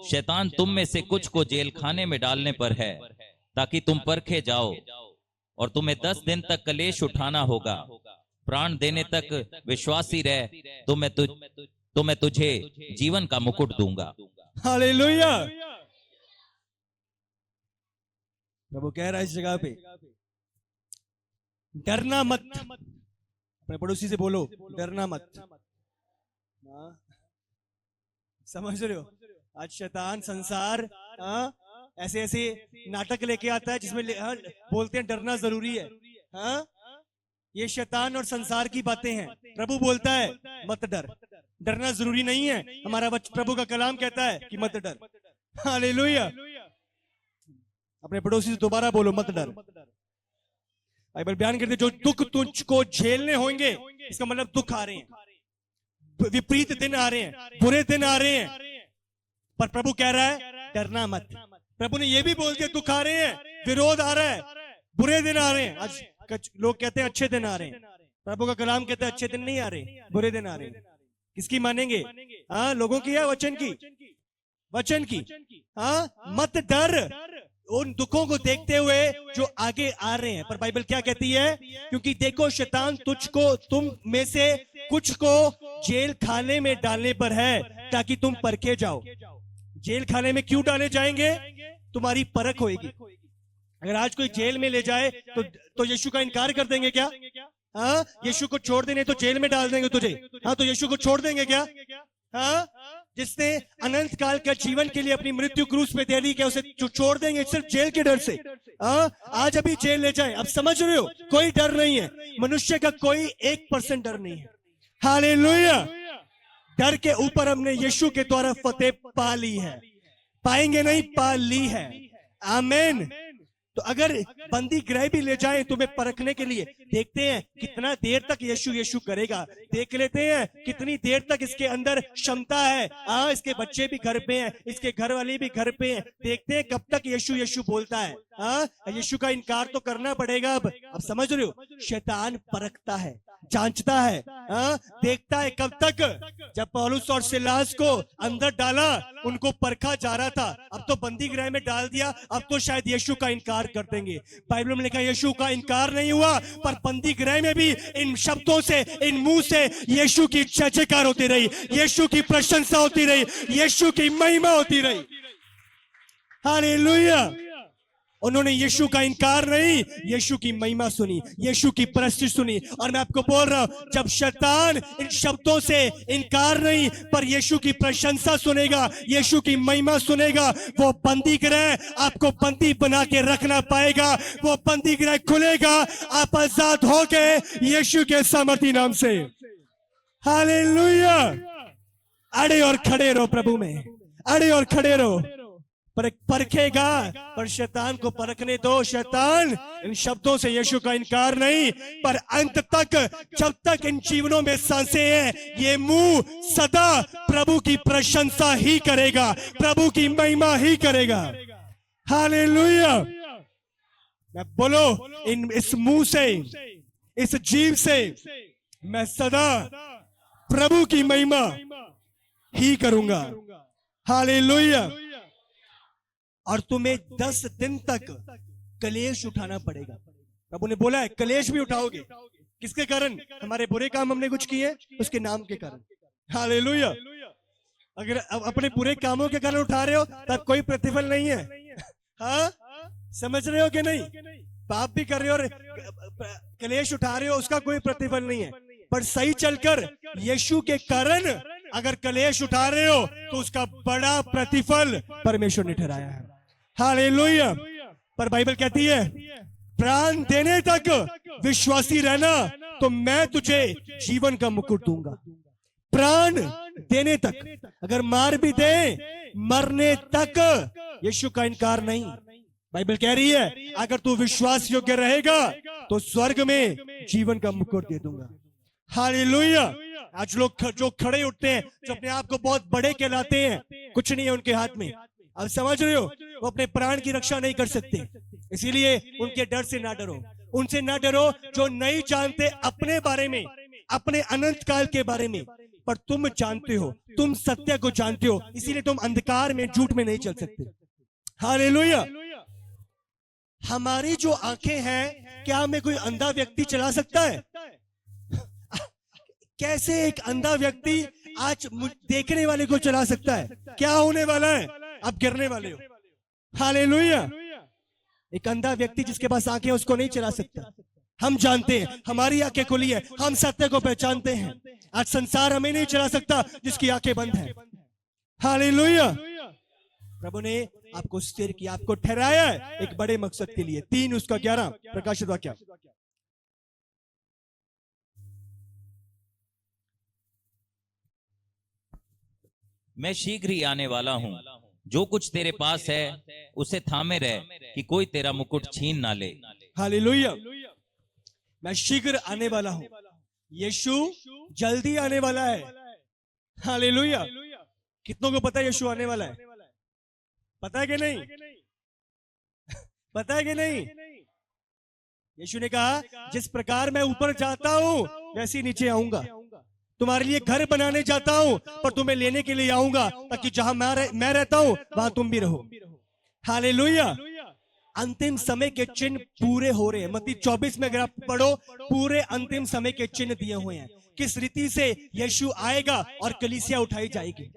शैतान तुम में से कुछ को जेल खाने में डालने पर है, ताकि तुम परखे जाओ, और तुम्हें 10 दिन तक कलेश उठाना होगा। प्राण देने तक विश्वासी रह, तो मैं तुझे जीवन का मुकुट दूंगा। हालेलुया। प्रभु कह रहा है इस जगह पे डरना मत। अपने पड़ोसी से बोलो डरना मत। समझ रहे हो? आज शैतान संसार ऐसे ऐसे नाटक लेके आता है जिसमें बोलते हैं डरना जरूरी है। हाँ, ये शैतान और संसार की बातें हैं। प्रभु बोलता है मत डर, डरना जरूरी नहीं है। हमारा प्रभु का कलाम कहता है कि मत डर। हालेलुया। अपने पड़ोसी से दोबारा बोलो मत डर। बाइबल बयान करते जो दुख तुझको झेलने होंगे, इसका मतलब दुख आ रहे हैं, विपरीत दिन आ रहे हैं, बुरे दिन आ रहे हैं, पर प्रभु कह रहा है डरना मत। प्रभु ने यह भी बोल दिया दुख आ रहे हैं, विरोध आ रहा है, बुरे दिन आ रहे हैं। आज लोग कहते हैं अच्छे दिन आ रहे हैं, प्रभु का कलाम कहता है अच्छे दिन नहीं आ रहे, बुरे दिन आ रहे हैं। किसकी मानेंगे? हाँ, लोगों की या वचन की? वचन की। हाँ, मत डर उन दुखों को देखते हुए जो आगे आ रहे हैं, पर बाइबल क्या कहती है? क्योंकि देखो शैतान तुझको, तुम में से कुछ को जेल खाने में डालने पर है, ताकि तुम परखे जाओ। जेल खाने में क्यों डाले जाएंगे? तुम्हारी परख होगी। अगर आज कोई जेल में ले जाए तो यीशु का इनकार कर देंगे क्या? हाँ, यीशु को छोड़ देंगे तो जेल में डाल देंगे तुझे। हाँ, तो यीशु को छोड़ देंगे क्या? हाँ, जिसने अनंत काल का जीवन के लिए अपनी मृत्यु क्रूस पे दे दी, क्या उसे छोड़ देंगे सिर्फ जेल के डर से? हाँ, आज अभी जेल ले जाए, अब समझ रहे हो? कोई डर नहीं है, मनुष्य का कोई 1% डर नहीं है। हालेलुया। डर के ऊपर हमने यीशु के द्वारा फतेह पा ली है, पाएंगे नहीं, पा ली है। आमीन। तो अगर बंदी गृह भी ले जाए तुम्हें परखने के लिए, देखते हैं कितना देर तक यीशु करेगा, देख लेते हैं कितनी देर तक इसके अंदर क्षमता है। हाँ, इसके बच्चे भी घर पे हैं, इसके घर वाले भी घर पे हैं, देखते हैं कब तक यीशु बोलता है। हाँ, यीशु का इनकार तो करना पड़ेगा। अब समझ रहे हो? शैतान परखता है, जांचता है, हाँ, देखता है कब तक। जब पौलुस और सिलास को अंदर डाला, उनको परखा जा रहा था, अब तो बंदी गृह में डाल दिया, अब तो शायद यीशु का इनकार कर देंगे। बाइबल में लिखा यीशु का इनकार नहीं हुआ, पर बंदी गृह में भी इन शब्दों से, इन मुंह से यीशु की जय जयकार होती रही, यीशु की प्रशंसा होती रही, यीशु की महिमा होती रही। हालेलुया। उन्होंने यीशु का इनकार नहीं, यीशु की महिमा सुनी, यीशु की प्रस्तुति सुनी। और मैं आपको बोल रहा हूं, जब शैतान इन शब्दों से इनकार नहीं पर यीशु की प्रशंसा सुनेगा, यीशु की महिमा सुनेगा, वो बंदी गृह आपको बंदी बना के रखना पाएगा। वो बंदी गृह खुलेगा, आप आजाद होके यीशु के सामर्थी नाम से। हालेलुया। अड़े और खड़े रहो प्रभु में, अड़े और खड़े रहो। पर परखेगा, पर शैतान को परखने दो। शैतान इन शब्दों से यीशु का इनकार नहीं, पर अंत तक जब तक इन जीवनों में सांसें हैं, ये मुंह सदा प्रभु की प्रशंसा ही करेगा, प्रभु की महिमा ही करेगा। हालेलुया। मैं बोलो, इस मुंह से, इस जीव से मैं सदा प्रभु की महिमा ही करूंगा। हालेलुया। और तुम्हें 10 दिन तक कलेश उठाना पड़ेगा। प्रभु ने बोला है कलेश भी उठाओगे। किसके कारण? हमारे बुरे काम हमने कुछ किए, उसके नाम के कारण। हालेलुया। अगर अपने बुरे कामों के कारण उठा रहे हो तब कोई प्रतिफल नहीं है। हाँ, समझ रहे हो कि नहीं? पाप भी कर रहे हो और कलेश उठा रहे हो, उसका कोई प्रतिफल नहीं है। पर सही चलकर यीशु के कारण अगर कलेश उठा रहे हो तो उसका बड़ा प्रतिफल परमेश्वर ने ठहराया है। हालेलुया। पर बाइबल कहती है प्राण देने तक विश्वासी रहना तो मैं तुझे जीवन का मुकुट दूंगा। प्राण देने तक, अगर मार भी दे, मरने तक यीशु का इनकार नहीं। बाइबल कह रही है अगर तू विश्वास योग्य रहेगा तो स्वर्ग में जीवन का मुकुट दे दूंगा। हालेलुया। आज लोग जो खड़े उठते हैं, जो अपने आप को बहुत बड़े कहलाते हैं, कुछ नहीं है उनके हाथ में। अब समझ रहे हो, वो अपने प्राण की रक्षा नहीं कर सकते। इसीलिए उनके डर से ना डरो, उनसे ना डरो जो नहीं जानते अपने बारे में, अपने अनंत काल के बारे में। पर तुम जानते हो, तुम सत्य को जानते हो, इसीलिए तुम अंधकार में, झूठ में नहीं चल सकते। हालेलुया। हमारी जो आंखें हैं, क्या हमें कोई अंधा व्यक्ति चला सकता है? कैसे एक अंधा व्यक्ति आज देखने वाले को चला सकता है? क्या होने वाला है? आप गिरने वाले हो। हालेलुया। एक अंधा व्यक्ति जिसके पास आंखें उसको नहीं चला सकता। हम जानते हैं, हमारी आंखें खुली है, हम सत्य को पहचानते हैं। आज संसार हमें नहीं चला सकता जिसकी आंखें बंद है। हालेलुया। प्रभु ने आपको स्थिर किया, आपको ठहराया है एक बड़े मकसद के लिए। 3:11 प्रकाशित वाक्य। मैं शीघ्र ही आने वाला हूँ, जो कुछ तेरे पास है उसे थामे रह कि कोई तेरा मुकुट छीन ना ले। हालेलुया। मैं शीघ्र आने वाला हूँ। यीशु जल्दी आने वाला है। हालेलुया। कितनों को पता है यीशु आने वाला है? पता है कि नहीं? पता है कि नहीं? यीशु ने कहा जिस प्रकार मैं ऊपर जाता हूं वैसे नीचे आऊंगा। तुम्हारे लिए घर बनाने जाता हूं पर तुम्हें लेने के लिए आऊंगा, ताकि जहां मैं रहता हूं वहां तुम भी रहो। हालेलुया। अंतिम समय के चिन्ह पूरे हो रहे हैं। मत्ती 24 में अगर आप पढ़ो, पूरे अंतिम समय के चिन्ह दिए हुए हैं, किस रीति से यीशु आएगा और कलीसिया उठाई जाएगी।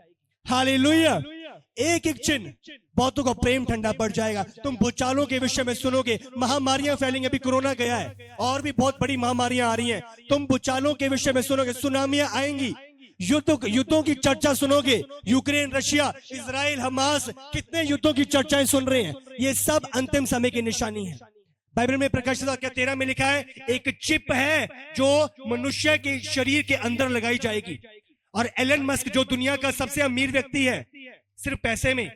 हालेलुया। एक एक चिन्ह, बहुतों का प्रेम ठंडा पड़ जाएगा। तुम भूचालों के विषय में सुनोगे, महामारियां फैलेंगी। अभी कोरोना गया है और भी बहुत बड़ी महामारियां आ रही हैं। तुम भूचालों के विषय में सुनोगे, सुनामियां आएंगी, युद्धों की चर्चा सुनोगे। यूक्रेन, रशिया, इजराइल, हमास, कितने युद्धों की चर्चाएं सुन रहे हैं। ये सब अंतिम समय की निशानी है। बाइबल में प्रकाशित वाक्य 13 में लिखा है एक चिप है जो मनुष्य के शरीर के अंदर लगाई जाएगी। और एलन मस्क जो दुनिया का सबसे अमीर व्यक्ति है, सिर्फ पैसे में,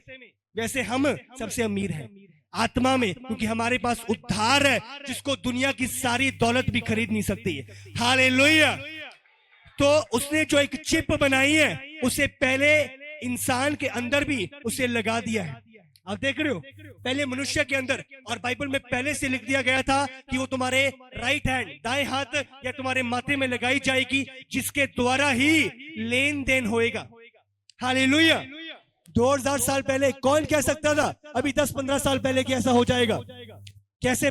वैसे हम सबसे अमीर हैं आत्मा में, क्योंकि हमारे पास उद्धार है जिसको दुनिया की सारी दौलत भी खरीद नहीं सकती है। हालेलुया। तो उसने जो एक चिप बनाई है उसे पहले इंसान के अंदर भी उसे लगा दिया है। आप देख रहे हो, पहले मनुष्य के अंदर, और बाइबल में पहले से लिख दिया गया था कि वो तुम्हारे राइट हैंड, दाएं हाथ या तुम्हारे माथे में लगाई जाएगी, जिसके द्वारा ही लेन देन होएगा। हालेलुया। 2000 साल पहले कौन कह सकता था अभी 10-15 साल पहले कि ऐसा हो जाएगा? कैसे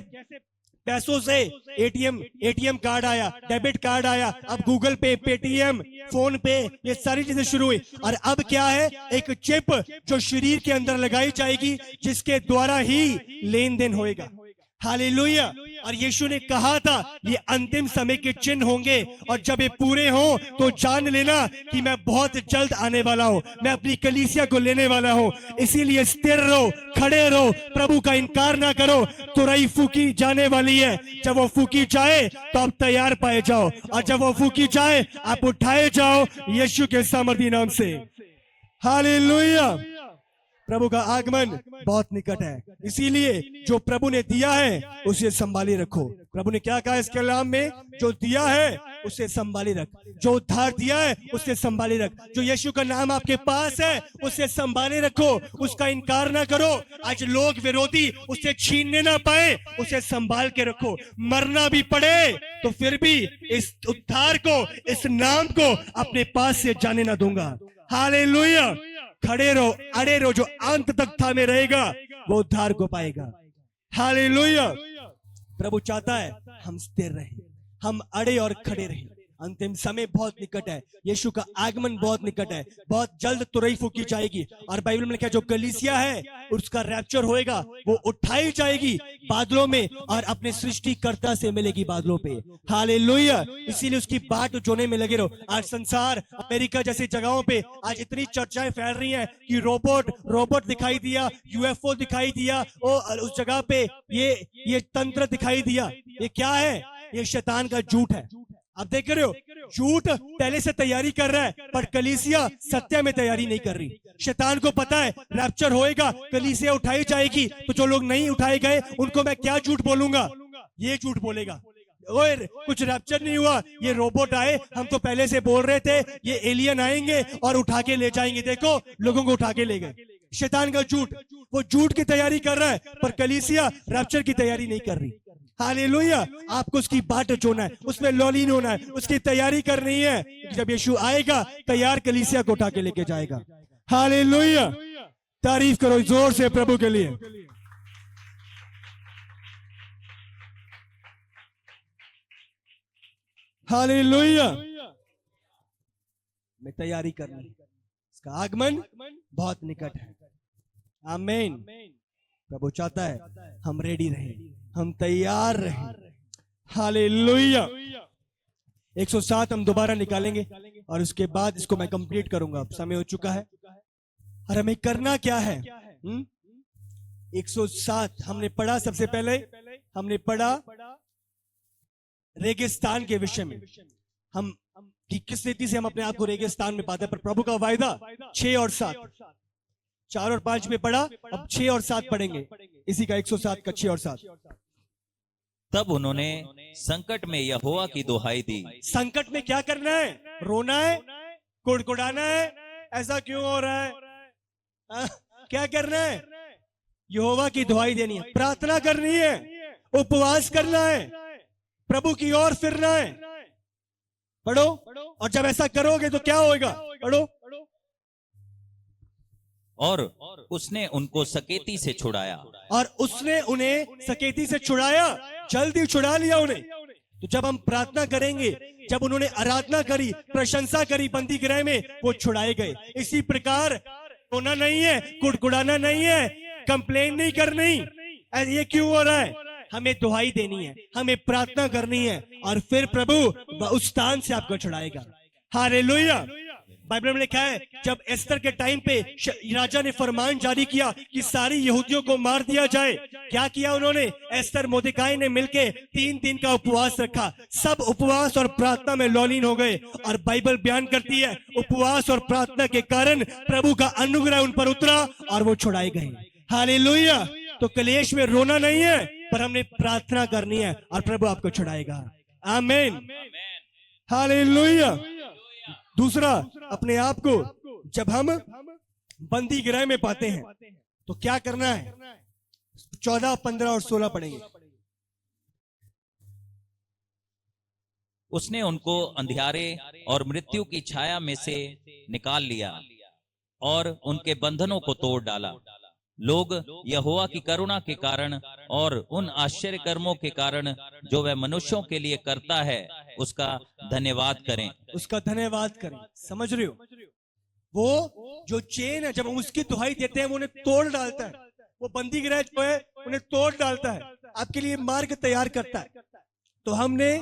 पैसों से एटीएम कार्ड आया, डेबिट कार्ड आया, अब गूगल पे, पेटीएम, फोन पे, ये सारी चीजें शुरू हुई। और अब क्या है, एक चिप जो शरीर के अंदर लगाई जाएगी, जिसके द्वारा ही लेन देन होएगा। हालेलुया। और यीशु ने कहा था ये अंतिम समय के चिन्ह होंगे, और जब ये पूरे हों तो जान लेना कि मैं बहुत जल्द आने वाला हूं, मैं अपनी कलीसिया को लेने वाला हूं। इसीलिए स्थिर रहो, खड़े रहो, प्रभु का इनकार ना करो। तुरई फूकी जाने वाली है, जब वो फूकी जाए तो आप तैयार पाए जाओ, और जब वो फूकी जाए आप उठाए जाओ यीशु के सामर्थी नाम से। हालेलुया। प्रभु का आगमन बहुत निकट है, इसीलिए जो प्रभु ने दिया है उसे संभाले रखो। प्रभु ने क्या कहा इस कलाम में, जो दिया है उसे संभाले रख, जो उद्धार दिया है उसे संभाले रख, जो यीशु का नाम आपके पास है उसे संभाले रखो, उसका इनकार ना करो। आज लोग विरोधी उसे छीनने ना पाए, उसे संभाल के रखो। मरना भी पड़े तो फिर भी इस उद्धार को, इस नाम को अपने पास से जाने ना दूंगा। हालेलुया। खड़े रहो, अड़े रहो, जो अंत तक थामे रहेगा वो उद्धार को पाएगा। हालेलुया। प्रभु चाहता है हम स्थिर रहें, हम अड़े और खड़े रहें। अंतिम समय बहुत निकट है, यीशु का आगमन बहुत निकट है, बहुत जल्द तुरई फूकी जाएगी। और बाइबल में लिखा है जो कलीसिया है उसका रैप्चर होएगा, वो उठाई जाएगी बादलों में और अपने सृष्टिकर्ता से मिलेगी बादलों पे। हालेलुया। इसीलिए उसकी बाट जोने में लगे रहो। आज संसार, अमेरिका जैसी जगहों पे आज इतनी चर्चाएं फैल रही हैं कि रोबोट दिखाई दिया, यूएफओ दिखाई दिया, और उस जगह पे ये तंत्र दिखाई दिया। ये क्या है? ये शैतान का झूठ है। आप देख रहे हो, झूठ पहले से तैयारी कर रहा है, पर कलीसिया सत्य में तैयारी नहीं कर रही। शैतान को पता है रैप्चर होएगा, कलीसिया उठाई जाएगी, तो जो लोग नहीं उठाए गए उनको मैं क्या झूठ बोलूंगा? ये झूठ बोलेगा, ओए कुछ रैप्चर नहीं हुआ, ये रोबोट आए, हम तो पहले से बोल रहे थे ये एलियन आएंगे और उठा के ले जाएंगे, देखो लोगों को उठा के ले गए। शैतान का झूठ, वो झूठ की तैयारी कर रहा है, पर कलीसिया रैप्चर की तैयारी नहीं कर रही। हालेलुया। आपको उसकी बाट जोना है, उसमें लॉलीन होना है, उसकी तैयारी करनी है। जब यीशु आएगा तैयार कलीसिया को उठा के लेके जाएगा। हालेलुया। तारीफ करो जोर से प्रभु के लिए। हालेलुया। मैं तैयारी करनी, इसका आगमन बहुत निकट है। आमीन। प्रभु चाहता है हम रेडी रहें, हम तैयार रहें। हालेलुया। 107 हम दोबारा निकालेंगे और उसके बाद इसको मैं कंप्लीट करूंगा। अब समय हो चुका है और हमें करना क्या है? 107 हमने पढ़ा। सबसे पहले हमने पढ़ा रेगिस्तान के विषय में, हम कि किस रीति से हम अपने आप को रेगिस्तान में पाते हैं। पर प्रभु का वायदा 6 और 7, 4 और 5 में पढ़ा, अब 6 और 7 पढ़ेंगे इसी का 107 का 6 और 7। तब उन्होंने संकट में यहोवा की दुहाई दी। संकट में क्या करना है? रोना है, कुड़कुड़ाना है, ऐसा क्यों हो रहा है? क्या करना है? यहोवा की दुहाई देनी है, प्रार्थना करनी है, उपवास करना है, प्रभु की ओर फिरना है। पढ़ो। और जब ऐसा करोगे तो क्या होगा? पढ़ो। और उसने उनको सकेती से छुड़ाया। और उसने उन्हें सकेती से छुड़ाया, जल्दी छुड़ा लिया उन्हें। तो जब हम प्रार्थना करेंगे, जब उन्होंने आराधना करी, प्रशंसा करी बंदी गृह में, वो छुड़ाए गए। इसी प्रकार रोना नहीं है, कुड़कुड़ाना नहीं है, कंप्लेन नहीं करनी, ये क्यों हो रहा है? हमें दुहाई देनी है, हमें प्रार्थना करनी है, और फिर प्रभु उस स्थान से आपको छुड़ाएगा। हालेलुया। बाइबल में लिखा है जब एस्तर के टाइम पे राजा ने फरमान जारी किया कि सारी यहूदियों को मार दिया जाए, क्या किया उन्होंने? एस्तर मोर्देखाई ने मिलके 3 दिन का उपवास रखा। सब उपवास और प्रार्थना में लौलीन हो गए, और बाइबल बयान करती है उपवास और प्रार्थना के कारण प्रभु का अनुग्रह उन पर उतरा और वो छुड़ाए गए। हालेलुया। तो कलेश में रोना नहीं है, पर हमने प्रार्थना करनी है और प्रभु आपको छुड़ाएगा। आमीन। हालेलुया। दूसरा, अपने आप को जब हम बंदी गृह में पाते हैं तो क्या करना है? 14, 15 और 16 पढ़ेंगे। उसने उनको अंधियारे और मृत्यु की छाया में से निकाल लिया और उनके बंधनों को तोड़ डाला। लोग यहोवा की करुणा के कारण और उन आश्चर्य कर्मों के कारण जो वह मनुष्यों के लिए करता है उसका धन्यवाद करें। उसका धन्यवाद करें। समझ रहे हो? वो जो चेन है, जब हम उसकी दुहाई देते हैं वो उन्हें तोड़ डालता है। वो बंदी गृह जो है उन्हें तोड़ डालता है, आपके लिए मार्ग तैयार करता है। तो हमने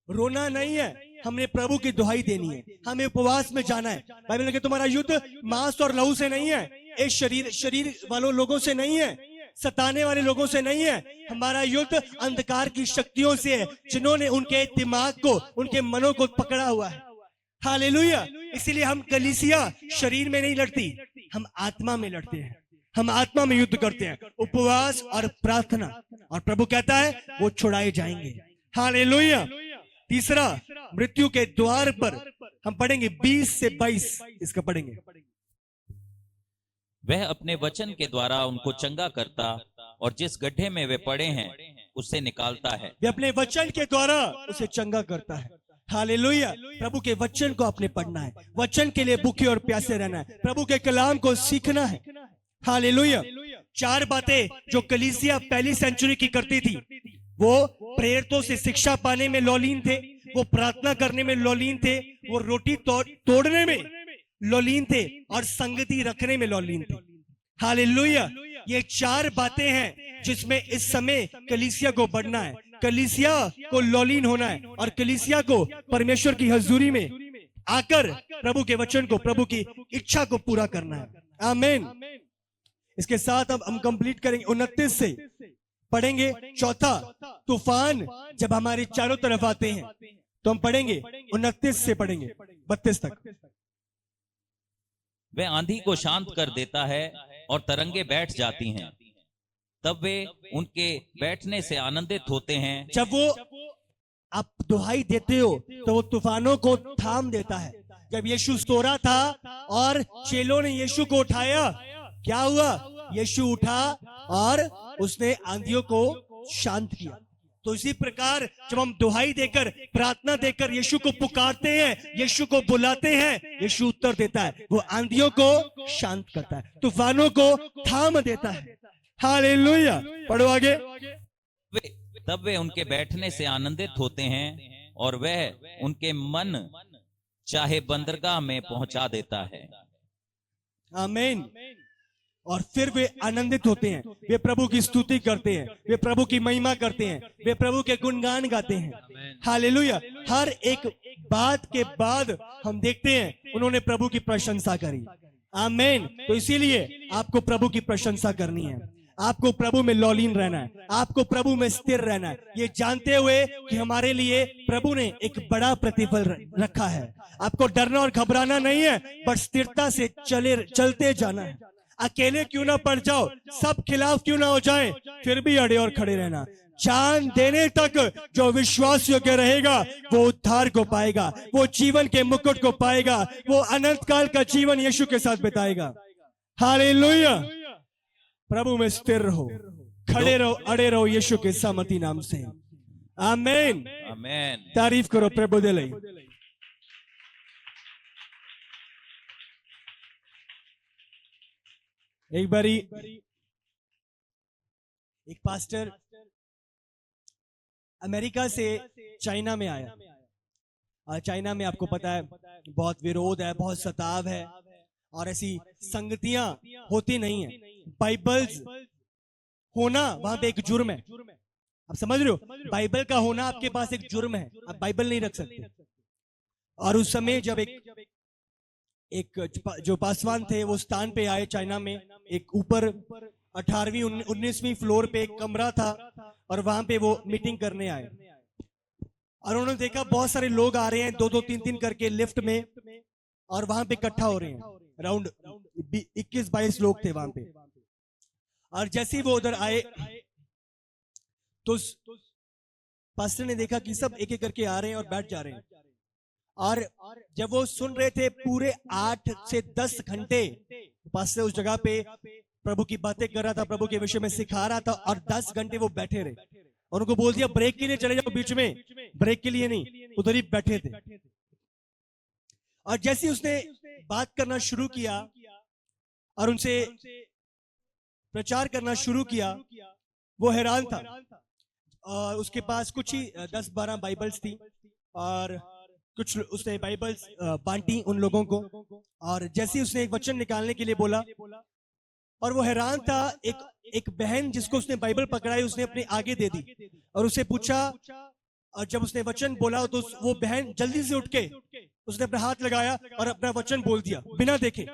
रोना नहीं है, हमने प्रभु की दुहाई देनी है, हमें उपवास में जाना है। बाइबल में कि तुम्हारा युद्ध मांस और लहू से नहीं है, एक शरीर वालों लोगों से नहीं है, सताने वाले लोगों से नहीं है। हमारा युद्ध अंधकार की शक्तियों से है, जिन्होंने उनके दिमाग को, उनके मनों को पकड़ा हुआ है। हालेलुया। इसीलिए हम कलीसिया शरीर में नहीं लड़ती, हम आत्मा में लड़ते हैं, हम आत्मा में युद्ध करते हैं, उपवास और प्रार्थना। और प्रभु कहता है वो छुड़ाए जाएंगे। हालेलुया। तीसरा, मृत्यु के द्वार पर, हम पढ़ेंगे 20 से 22, इसका पढ़ेंगे। वह अपने वचन के द्वारा उनको चंगा करता और जिस गड्ढे में वे पड़े हैं उससे निकालता है। वे अपने वचन के द्वारा उसे चंगा करता है। हालेलुया। प्रभु के वचन को आपने पढ़ना है, वचन के लिए भूखे और प्यासे रहना है, प्रभु के कलाम को सीखना है। हालेलुया। 4 बातें जो कलीसिया पहली सेंचुरी की करती थी, वो प्रेरितों से शिक्षा पाने में लौलीन थे, वो प्रार्थना करने में लौलीन थे, वो रोटी तोड़ने में लौलीन थे और संगति रखने में लौलीन थे। हालेलुया। ये 4 बातें हैं जिसमें इस समय कलीसिया को बढ़ना है, कलीसिया को लौलीन होना है और कलीसिया को परमेश्वर की हजूरी में आकर प्रभु के वचन को, प्रभु की इच्छा को पूरा करना है। आमीन। इसके साथ अब हम कंप्लीट करेंगे 29 से पढ़ेंगे। चौथा, तूफान जब हमारे चारों तरफ आते हैं तो हम पढ़ेंगे 29 से पढ़ेंगे 32 तक। वह आंधी को शांत कर देता है और तरंगे बैठ जाती हैं, तब वे उनके बैठने से आनंदित होते हैं। जब वो आप दुहाई देते हो तो वो तूफानों को थाम देता है। जब यीशु सो रहा था और चेलों ने यीशु को उठाया, क्या हुआ? यीशु उठा और उसने आंधियों को शांत किया। तो इसी प्रकार जब हम दुहाई देकर, प्रार्थना देकर यीशु को पुकारते हैं, यीशु को बुलाते हैं, यीशु उत्तर देता है, वो आंधियों को शांत करता है, तूफानों को थाम देता है। हालेलुया। पढ़ो आगे। तब वे उनके बैठने से आनंदित होते हैं और वह उनके मन चाहे बंदरगाह में पहुंचा देता है। आमीन। और फिर वे आनंदित होते हैं, वे प्रभु की स्तुति करते हैं, वे प्रभु की महिमा करते हैं, वे प्रभु के गुणगान गाते हैं। हालेलुया। हर एक बात के बाद हम देखते हैं उन्होंने प्रभु की प्रशंसा करी। आमीन। तो इसीलिए आपको प्रभु की प्रशंसा करनी है, आपको प्रभु में लौलीन रहना है, आपको प्रभु में स्थिर रहना है, ये जानते हुए कि हमारे लिए प्रभु ने एक बड़ा प्रतिफल रखा है। आपको डरना और घबराना नहीं है, पर स्थिरता से चलते जाना है। अकेले क्यों ना पड़ जाओ, सब खिलाफ क्यों ना हो जाए, फिर भी अड़े और खड़े रहना। जान देने तक जो विश्वास योग्य रहेगा वो उद्धार को पाएगा, वो जीवन के मुकुट को पाएगा, वो अनंत काल का जीवन यीशु के साथ बिताएगा। हालेलुया। प्रभु में स्थिर रहो, खड़े रहो, अड़े रहो यीशु के सामर्थी नाम से। आमीन। आमीन। तारीफ करो प्रभु दे लई। एक बारी एक पास्टर अमेरिका से चाइना में आया, और चाइना में आपको पता है बहुत विरोध है, बहुत सताव है, और ऐसी संगतियां होती नहीं है। बाइबल्स होना वहां पे एक जुर्म है। आप समझ रहे हो? बाइबल का होना आपके पास एक जुर्म है, आप बाइबल नहीं रख सकते। और उस समय जब एक जो पासवान थे वो स्थान पे आए चाइना में, एक ऊपर 18वीं 19वीं फ्लोर पे एक कमरा था और वहां पे वो मीटिंग करने आए। और उन्होंने देखा बहुत सारे लोग आ रहे हैं 2-2 3-3 करके लिफ्ट में, और वहां पे इकट्ठा हो रहे हैं। अराउंड 21-22 लोग थे वहां पे। और जैसे ही वो उधर आए तो पास्टर ने देखा कि सब एक एक करके आ रहे हैं और बैठ जा रहे हैं। और जब वो सुन रहे थे पूरे 8 से 10 घंटे पास्टर उस जगह पे प्रभु की बातें कर रहा था, प्रभु के विषय में सिखा रहा था, और 10 घंटे वो बैठे रहे। और उनको बोल दिया ब्रेक के लिए चले जाओ, बीच में ब्रेक के लिए नहीं, उधर ही बैठे थे। और जैसे उसने बात करना शुरू किया और उनसे प्रचार करना शुरू किया, वो हैरान था। और उसके पास कुछ ही 10-12 बाइबल्स थी और कुछ उसने बाइबल्स बांटी उन लोगों को। और जैसे ही उसने एक वचन निकालने के लिए बोला, और वो हैरान था, एक बहन जिसको उसने बाइबल पकड़ाई, उसने अपने आगे दे दी और उसे पूछा। और जब उसने वचन बोला तो वो बहन जल्दी से उठ के उसने अपना हाथ लगाया और अपना वचन बोल दिया बिना देखे।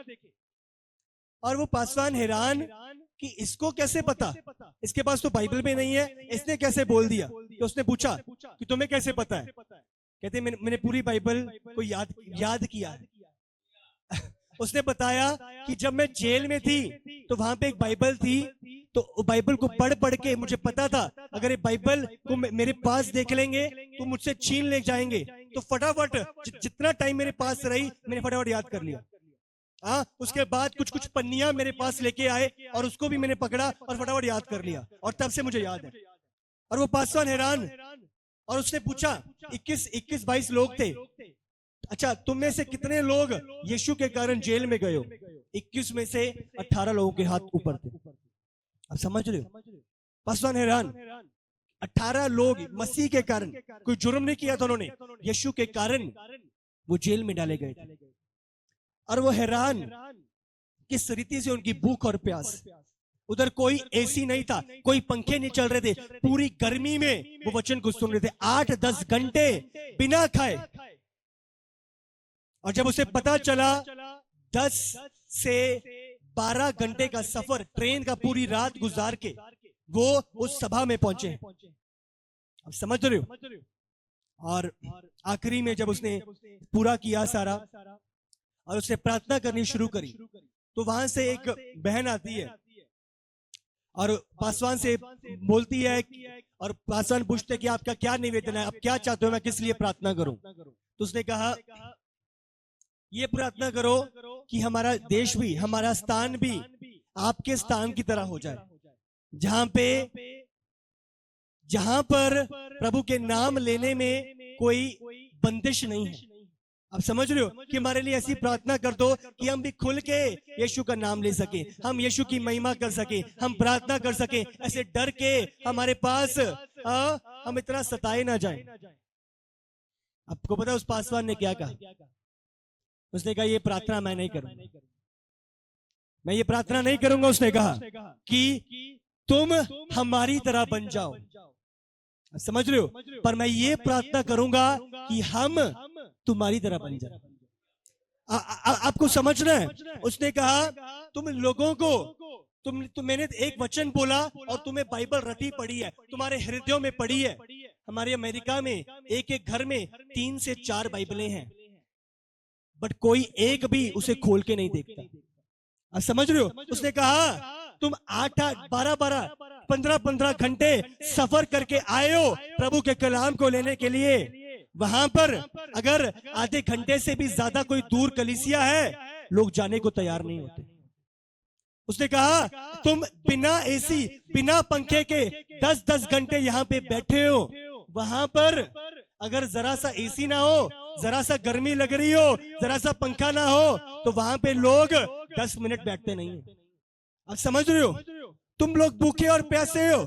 और वो पासवान हैरान कि इसको कैसे पता, इसके पास तो बाइबल में नहीं है, इसने कैसे बोल दिया। तो उसने पूछा कि तुम्हें कैसे पता है? कहते मैंने पूरी बाइबल को याद किया है। उसने बताया कि जब मैं जेल में थी तो वहां पे एक बाइबल थी, तो बाइबल को पढ़ पढ़ के मुझे पता था अगर ये बाइबल को मेरे पास देख लेंगे तो मुझसे छीन ले जाएंगे। तो फटाफट जितना टाइम मेरे पास रही मैंने फटाफट याद कर लिया। हाँ, उसके बाद कुछ कुछ पन्नियां मेरे पास लेके आए और उसको भी मैंने पकड़ा और फटाफट याद कर लिया, और तब से मुझे याद है। और वो पासवान हैरान, और उसने पूछा 21-22 लोग थे। अच्छा, तुम में से कितने लोग यीशु के कारण जेल में गए हो? 21 में से 18 लोगों के हाथ ऊपर थे। अब समझ रहे हो? पासवान हैरान, 18 लोग मसीह के कारण, कोई जुर्म नहीं किया था उन्होंने, यीशु के कारण वो जेल में डाले गए थे। और वो हैरान किस रीति से उनकी भूख और प्यास, उधर कोई एसी नहीं था, कोई पंखे नहीं चल रहे थे, पूरी गर्मी में वो वचन को सुन रहे थे 8-10 घंटे बिना खाए। और जब उसे पता चला 10 से 12 घंटे का सफर ट्रेन का पूरी रात गुजार के वो उस सभा में पहुंचे। अब समझ रहे हो? और आखिरी में जब उसने पूरा किया सारा और उसने प्रार्थना करनी शुरू करी, तो वहां से एक बहन आती है और पासवान से बोलती है, और पासवान पूछते कि आपका क्या निवेदन है, आप क्या चाहते हो, मैं किस लिए प्रार्थना करूं? तो उसने कहा ये प्रार्थना करो कि हमारा देश भी, हमारा स्थान भी आपके स्थान की तरह हो जाए, जहां पर प्रभु के नाम लेने में कोई बंदिश नहीं है। अब समझ रहे हो कि हमारे लिए ऐसी प्रार्थना कर दो कि हम भी खुल के यीशु का नाम ले सके, हम यीशु की महिमा कर सके, हम प्रार्थना कर सके, ऐसे डर के हमारे पास हम इतना सताए ना जाए। आपको पता उस पासवान ने क्या कहा? उसने कहा ये प्रार्थना मैं नहीं करूंगा, मैं ये प्रार्थना नहीं करूंगा। उसने कहा कि तुम हमारी तरह बन जाओ। समझ रहे हो? पर मैं ये प्रार्थना करूंगा कि हम तुम्हारी तरह बन जाए। आपको समझना है? उसने कहा तुम लोगों को मैंने एक वचन बोला और तुम्हें बाइबल रटी पड़ी है, तुम्हारे हृदयों में पड़ी है। हमारे अमेरिका में एक घर में 3 से 4 बाइबलें हैं, बट कोई एक भी उसे खोल के नहीं देखता। आप समझ रहे हो? उसने कहा तुम 8-8, 12-12, 15-15 घंटे सफर करके आए हो प्रभु के कलाम को लेने के लिए। वहां पर अगर आधे घंटे से भी ज्यादा कोई दूर कलीसिया है, लोग जाने को तैयार नहीं होते। उसने कहा तुम बिना एसी, बिना पंखे के 10-10 घंटे यहाँ पे बैठे हो, वहां पर अगर जरा सा एसी ना हो, जरा सा गर्मी लग रही हो, जरा सा पंखा ना हो, तो वहां पे लोग 10 मिनट बैठते नहीं है। आप समझ रहे हो? तुम लोग भूखे और प्यासे हो,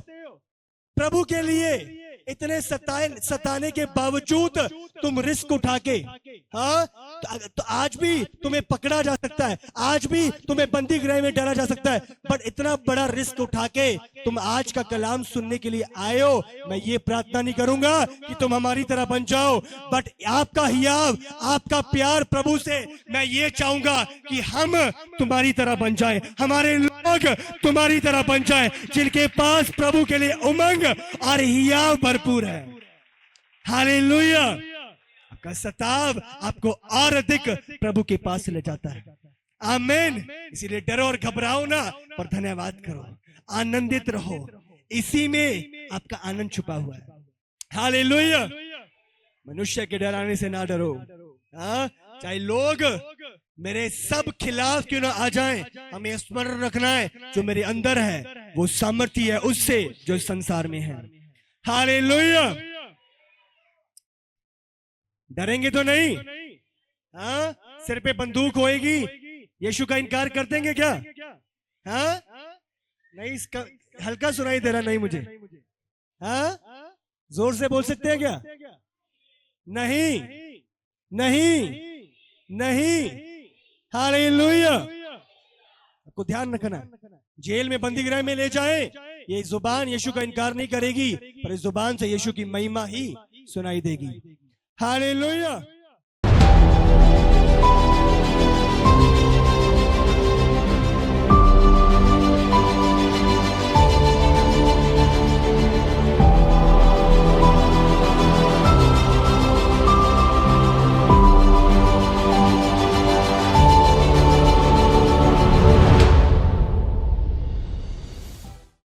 प्रभु के लिए इतने सताने के बावजूद तुम रिस्क उठा के, हाँ, तो आज भी तुम्हें पकड़ा जा सकता है, आज भी तुम्हें बंदी गृह में डाला जा सकता है, बट इतना बड़ा रिस्क उठा के तुम आज का कलाम सुनने के लिए आए हो। मैं ये प्रार्थना नहीं करूंगा कि तुम हमारी तरह बन जाओ, बट आपका हियाव, आपका प्यार प्रभु से मैं ये चाहूंगा कि हम तुम्हारी तरह बन जाए, हमारे लोग तुम्हारी तरह बन जाए, जिनके पास प्रभु के लिए उमंग और हियाव भरपूर है। हालेलुया। आपका सताव आपको और अधिक प्रभु के पास ले जाता है। आमीन। इसीलिए डरो और घबराओ ना, पर धन्यवाद करो, आनंदित रहो, इसी में आपका आनंद छुपा हुआ है। हालेलुया। मनुष्य के डराने से ना डरो, हाँ, चाहे लोग मेरे सब खिलाफ क्यों ना आ जाएं, हमें स्मरण रखना है जो मेरे अंदर है वो सामर्थ्य है उससे जो संसार में है। हालेलुया। डरेंगे तो नहीं, हाँ, सिर पे बंदूक होएगी, यीशु का इनकार कर देंगे क्या? हाँ, नहीं, इसका हल्का सुनाई दे रहा नहीं मुझे। हाँ, जोर से बोल सकते हैं क्या? नहीं, नहीं, नहीं। हालेलुया। आपको ध्यान रखना, जेल में बंदी गृह में ले जाए, ये जुबान यीशु का इनकार नहीं करेगी, पर इस जुबान से यीशु की महिमा ही सुनाई देगी। हालेलुया।